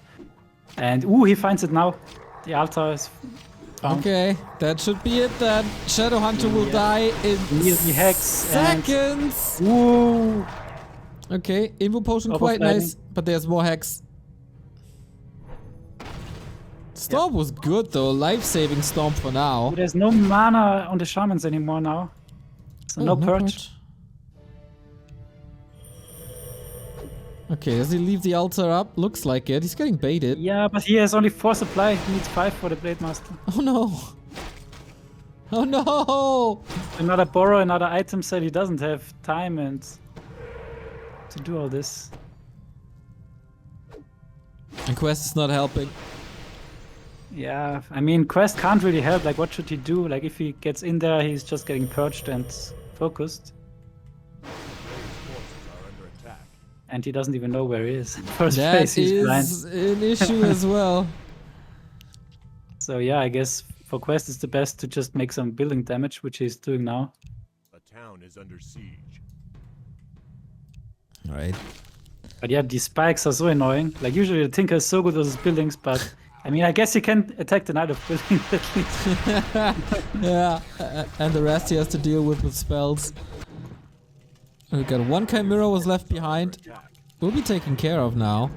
And ooh, he finds it now. The altar is found. Okay, that should be it then. Shadow Hunter will die in Immediately hex and- seconds. Ooh! Okay, Invo Potion Top of quite lightning. nice, but there's more hex. Stomp was good though, life-saving Stomp for now. Ooh, there's no mana on the Shamans anymore now. So no purge. Okay, does he leave the altar up? Looks like it. He's getting baited. Yeah, but he has only 4 supply. He needs 5 for the Blade Master. Oh no! Oh no! Another borrow, another item set. He doesn't have time and to do all this. And Qwest is not helping. Yeah, I mean, Qwest can't really help. Like, what should he do? Like, if he gets in there, he's just getting purged and focused. Forces are under attack. And he doesn't even know where he is. First That place, he's blind. is an issue as well. So yeah, I guess for Qwest it's the best to just make some building damage, which he's doing now. A town is under siege. Alright. But yeah, these spikes are so annoying. Like, usually the Tinker is so good with his buildings, but I mean, I guess he can attack the Knight of Building at least. Yeah, and the rest he has to deal with spells. We got 1 Chimera was left behind. Will be taken care of now.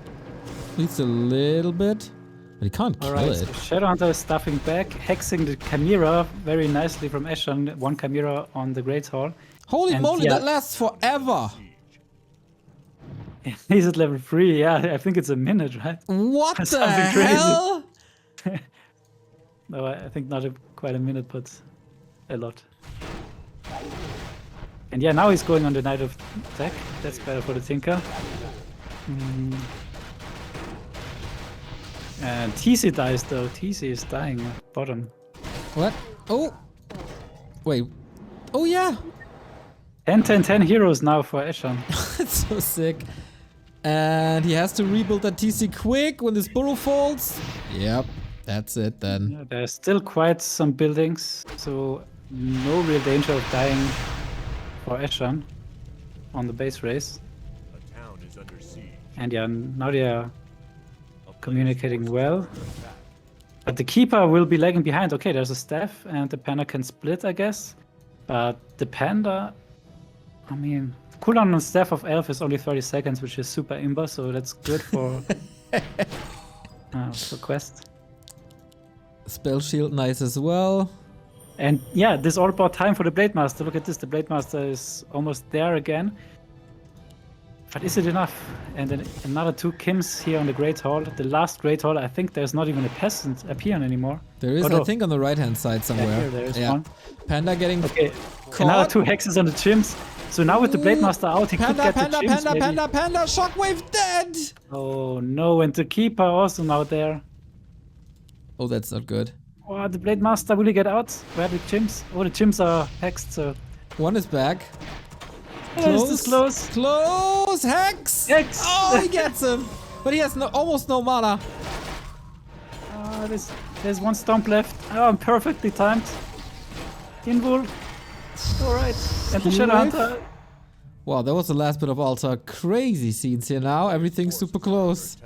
At least a little bit. But he can't kill Alright, it. so Shadowhunter is stuffing back, hexing the Chimera very nicely from Eshan. 1 Chimera on the Great Hall. Holy and moly, yeah. that lasts forever! He's at level 3. Yeah, I think it's a minute, right? What the Something crazy. hell? No, I think not quite a minute, but a lot. And yeah, now he's going on the Knight of Tech. That's better for the Tinker. And TC dies though. TC is dying at bottom. What? Oh! Wait. Oh yeah! 10 heroes now for Eshan. That's so sick. And he has to rebuild that TC quick when this burrow falls. Yep, that's it then. Yeah, there's still quite some buildings, so no real danger of dying for Eshan on the base race. A town is under siege. And yeah, now they are A player's communicating forces well. are under attack. But the keeper will be lagging behind. Okay, there's a staff and the panda can split, I guess. But the panda, I mean, cooldown on staff of elf is only 30 seconds, which is super imba, so that's good for Qwest. Spell shield, nice as well. And yeah, this is all about time for the Blade Master. Look at this, the Blade Master is almost there again. But is it enough? And then another 2 Kims here on the Great Hall. The last Great Hall, I think there's not even a peasant appearing anymore. There is, Oh, no. I think, on the right-hand side somewhere. Yeah, here there is one. Panda getting Okay, caught. another 2 hexes on the Chims. So now with the Blade Master out, he Panda, could get panda, the Chims maybe. panda, shockwave dead! Oh no, and the Keeper also now there. Oh, that's not good. Oh, the Blade Master, will he get out? Where are the Chims? Oh, the Chims are hexed, so... One is back. Oh, is this close? Close! Hex! Hex! Oh, he gets him! But he has almost no mana. There's 1 stomp left. Oh, perfectly timed. Invul. Alright. And the Shadow Hunter. Wow, that was the last bit of altar. Crazy scenes here now. Everything's super close.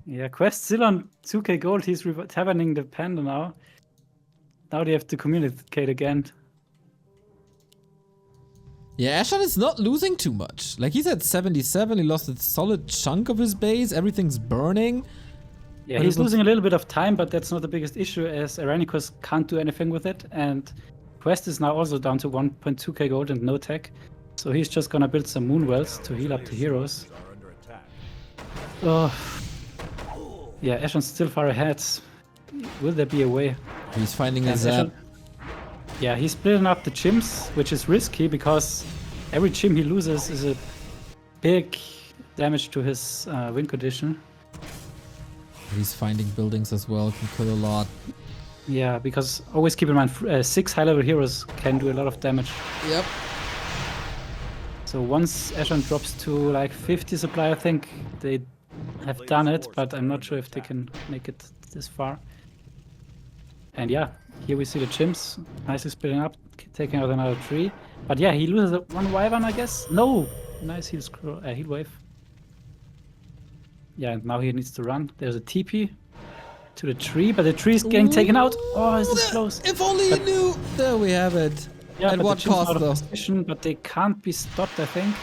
Yeah, Qwest still on 2k gold. He's taverning the panda now. Now they have to communicate again. Yeah, Eshan is not losing too much. Like, he's at 77. He lost a solid chunk of his base. Everything's burning. Yeah, But he's it was- losing a little bit of time, but that's not the biggest issue as Airenikus can't do anything with it. And Qwest is now also down to 1.2k gold and no tech. So he's just gonna build some moon wells to heal up the heroes. Are under attack. Oh. Yeah, Eshan's still far ahead. Will there be a way? He's finding a And zap. Eshan- Yeah, he's splitting up the Chims, which is risky because every Chim he loses is a big damage to his win condition. He's finding buildings as well. Can kill a lot. Yeah, because always keep in mind 6 high-level heroes can do a lot of damage. Yep. So once Eshan drops to like 50 supply, I think they have done it, but I'm not sure if they can make it this far. And yeah, here we see the Chims nicely splitting up, taking out another tree. But yeah, he loses 1 Wyvern, I guess. No! Nice heal wave. Yeah, and now he needs to run. There's a TP to the tree, but the tree is getting taken out. Oh, is this close? If only you knew. There we have it. Yeah, At but what the Chim's cost, out of though? position, but they can't be stopped, I think.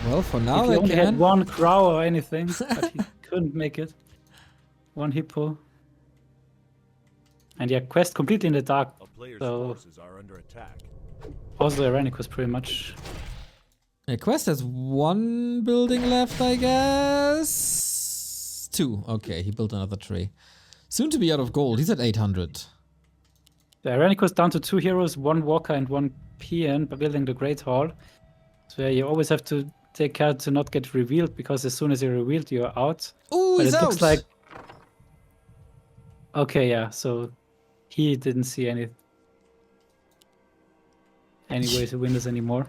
Well, for now If he they only had can. 1 crow or anything, but he couldn't make it. 1 hippo. And yeah, Qwest completely in the dark. A player's So- forces are under attack. Also, Airenikus pretty much. Yeah, Qwest has 1 building left, I guess. 2. Okay, he built another tree. Soon to be out of gold. He's at 800. The Airenikus down to 2 heroes, 1 walker and 1 PN by building the Great Hall. So yeah, you always have to take care to not get revealed, because as soon as you're revealed, you're out. Ooh, But he's it out. looks like... Okay, yeah, so he didn't see any way to win this anymore.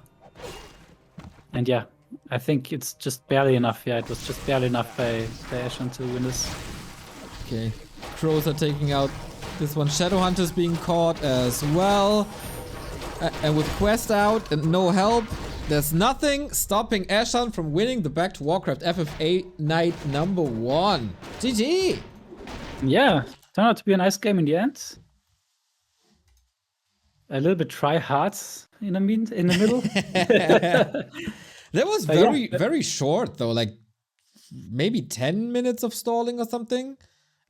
And yeah, I think it's just barely enough. Yeah, it was just barely enough by Eshan to win this. Okay, crows are taking out this one. Shadowhunter's being caught as well. And with Qwest out and no help, there's nothing stopping Eshan from winning the Back to Warcraft FFA Night #1. GG! Yeah, turned out to be a nice game in the end. A little bit try hard in the middle. That was But yeah. very short though, like maybe 10 minutes of stalling or something.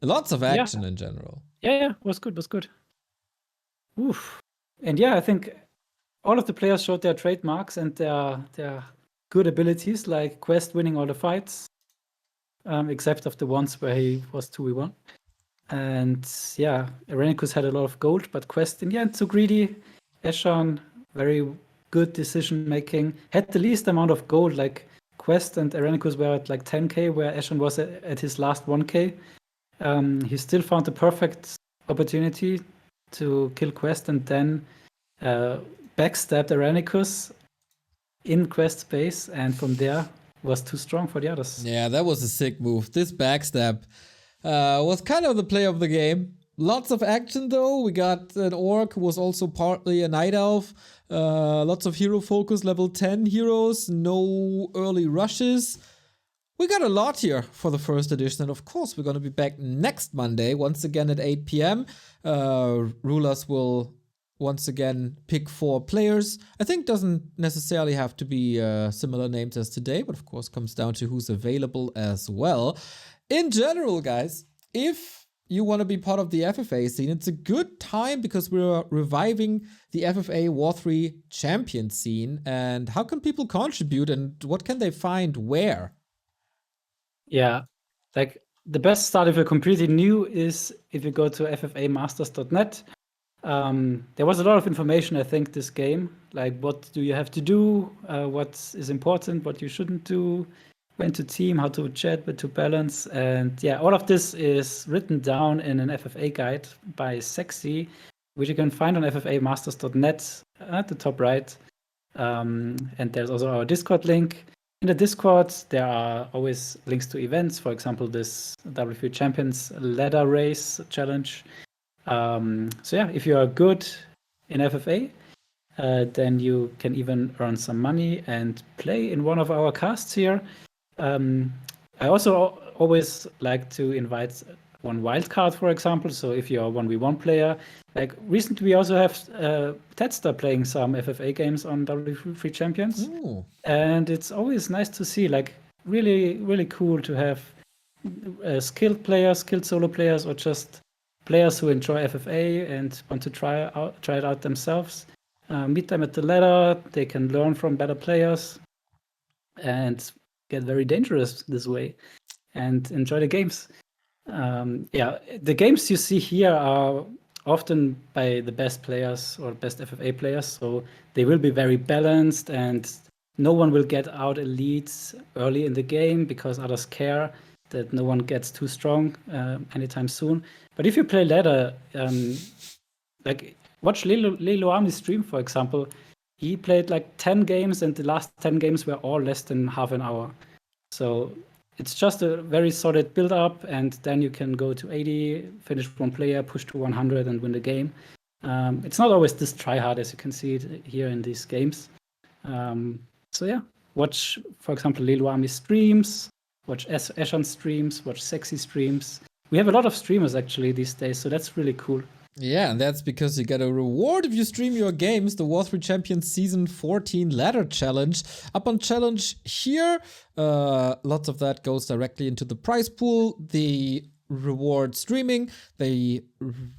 Lots of action in general. Yeah, was good. Oof. And yeah, I think all of the players showed their trademarks and their good abilities, like Qwest winning all the fights, except of the ones where he was 2v1. And yeah, Airenikus had a lot of gold, but Qwest in the end too greedy. Eshan, very good decision making, had the least amount of gold. Like Qwest and Airenikus were at like 10k, where Eshan was at his last 1k. He still found the perfect opportunity to kill Qwest and then backstabbed Airenikus in Qwest space, and from there was too strong for the others. Yeah, that was a sick move. This backstab was kind of the play of the game. Lots of action though. We got an orc who was also partly a night elf. Lots of hero focus, level 10 heroes, no early rushes. We got a lot here for the first edition, and of course we're going to be back next Monday, once again at 8 p.m. RulaZ will once again pick 4 players. I think doesn't necessarily have to be similar names as today, but of course comes down to who's available as well. In general, guys, if you want to be part of the FFA scene, it's a good time because we're reviving the FFA War 3 champion scene. And how can people contribute and what can they find where? Yeah, like the best start if you're completely new is if you go to ffamasters.net. There was a lot of information, I think, this game, like what do you have to do, what is important, what you shouldn't do, when to team, how to chat, when to balance. And yeah, all of this is written down in an FFA guide by Sexy, which you can find on ffamasters.net at the top right. And there's also our Discord link. In the Discord, there are always links to events, for example, this W3 Champions ladder race challenge. So yeah, if you are good in FFA, then you can even earn some money and play in one of our casts here. I also always like to invite one wildcard, for example. So if you're a 1v1 player, like recently we also have Tedster playing some FFA games on W3 Champions. Ooh. And it's always nice to see, like really, really cool to have skilled players, skilled solo players, or just players who enjoy FFA and want to try it out themselves. Meet them at the ladder. They can learn from better players and get very dangerous this way and enjoy the games. Yeah, the games you see here are often by the best players or best FFA players, so they will be very balanced and no one will get out elites early in the game because others care that no one gets too strong anytime soon. But if you play ladder, like watch Lilo Army stream, for example. He played like 10 games and the last 10 games were all less than half an hour. So it's just a very solid build up, and then you can go to 80, finish one player, push to 100 and win the game. It's not always this try hard as you can see it here in these games. So yeah, watch, for example, Lilo Army streams, watch Eshan streams, watch Sexy streams. We have a lot of streamers actually these days, so that's really cool. Yeah, and that's because you get a reward if you stream your games, the War 3 Champions Season 14 Ladder Challenge. Up on challenge here, lots of that goes directly into the prize pool. The reward streaming, they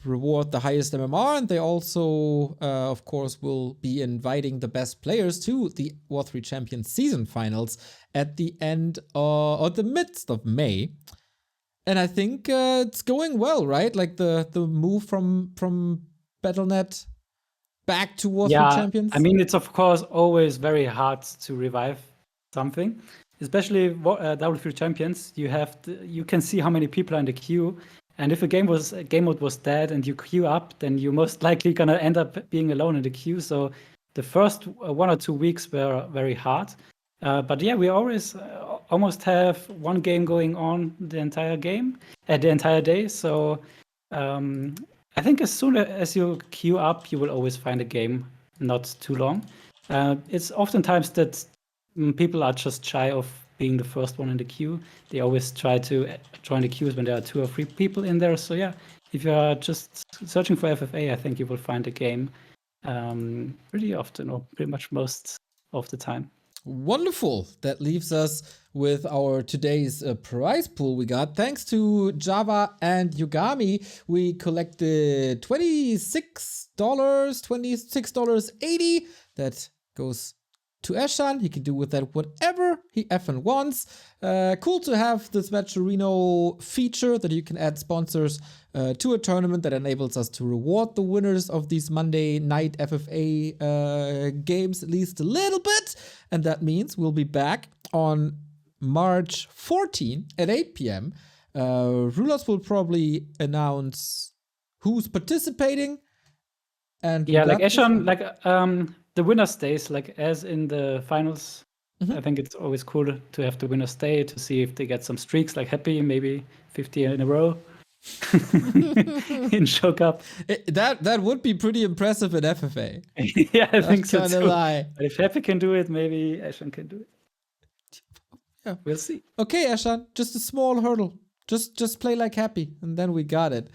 reward the highest MMR, and they also, of course, will be inviting the best players to the War 3 Champions Season Finals at the end or the midst of May. And I think it's going well, right? Like the move from Battle.net back to War 3 Champions. I mean, it's of course always very hard to revive something, especially W3 Champions. You can see how many people are in the queue, and if a game mode was dead and you queue up, then you're most likely gonna end up being alone in the queue. So the first 1 or 2 weeks were very hard. But yeah, we always almost have one game going on the entire day. So I think as soon as you queue up, you will always find a game not too long. It's oftentimes that people are just shy of being the first one in the queue. They always try to join the queues when there are 2 or 3 people in there. So yeah, if you are just searching for FFA, I think you will find a game pretty often, or pretty much most of the time. Wonderful. That leaves us with our today's prize pool we got. Thanks to Java and Yugami, we collected $26.80. that goes to Eshan. He can do with that whatever he effing wants. Cool to have this Matcherino feature that you can add sponsors to a tournament that enables us to reward the winners of these Monday night FFA games at least a little bit. And that means we'll be back on March 14 at 8 p.m. RulaZ will probably announce who's participating. And Yeah, like Eshan, like the winner stays, like as in the finals. I think it's always cool to have the winner stay to see if they get some streaks, like Happy, maybe 50 in a row in Show Cup. That would be pretty impressive in FFA. Yeah, I think so Kinda too. lie. But if Happy can do it, maybe Eshan can do it. Yeah. We'll see. Okay, Eshan, just a small hurdle. Just play like Happy, and then we got it.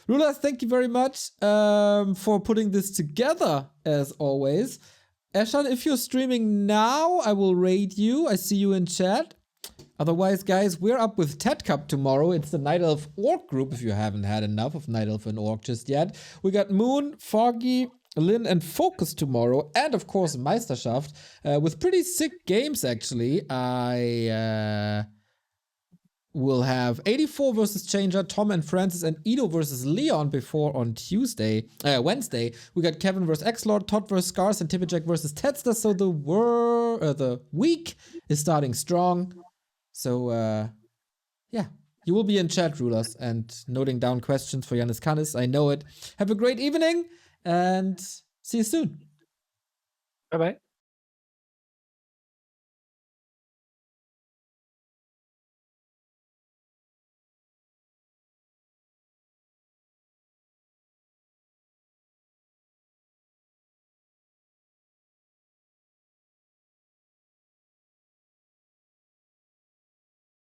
RulaZ, thank you very much for putting this together, as always. Eshan, if you're streaming now, I will raid you. I see you in chat. Otherwise, guys, we're up with Ted Cup tomorrow. It's the Night Elf Orc group, if you haven't had enough of Night Elf and Orc just yet. We got Moon, Foggy, Lin, and Focus tomorrow. And, of course, Meisterschaft with pretty sick games, actually. I will have 84 versus Changer, Tom and Francis, and Edo versus Leon before on Wednesday. We got Kevin versus X-Lord, Todd versus Scars, and Tipijak versus Tedster. So the week is starting strong. So, yeah, you will be in chat, RulaZ, and noting down questions for Yanis Canis. I know it. Have a great evening, and see you soon. Bye-bye.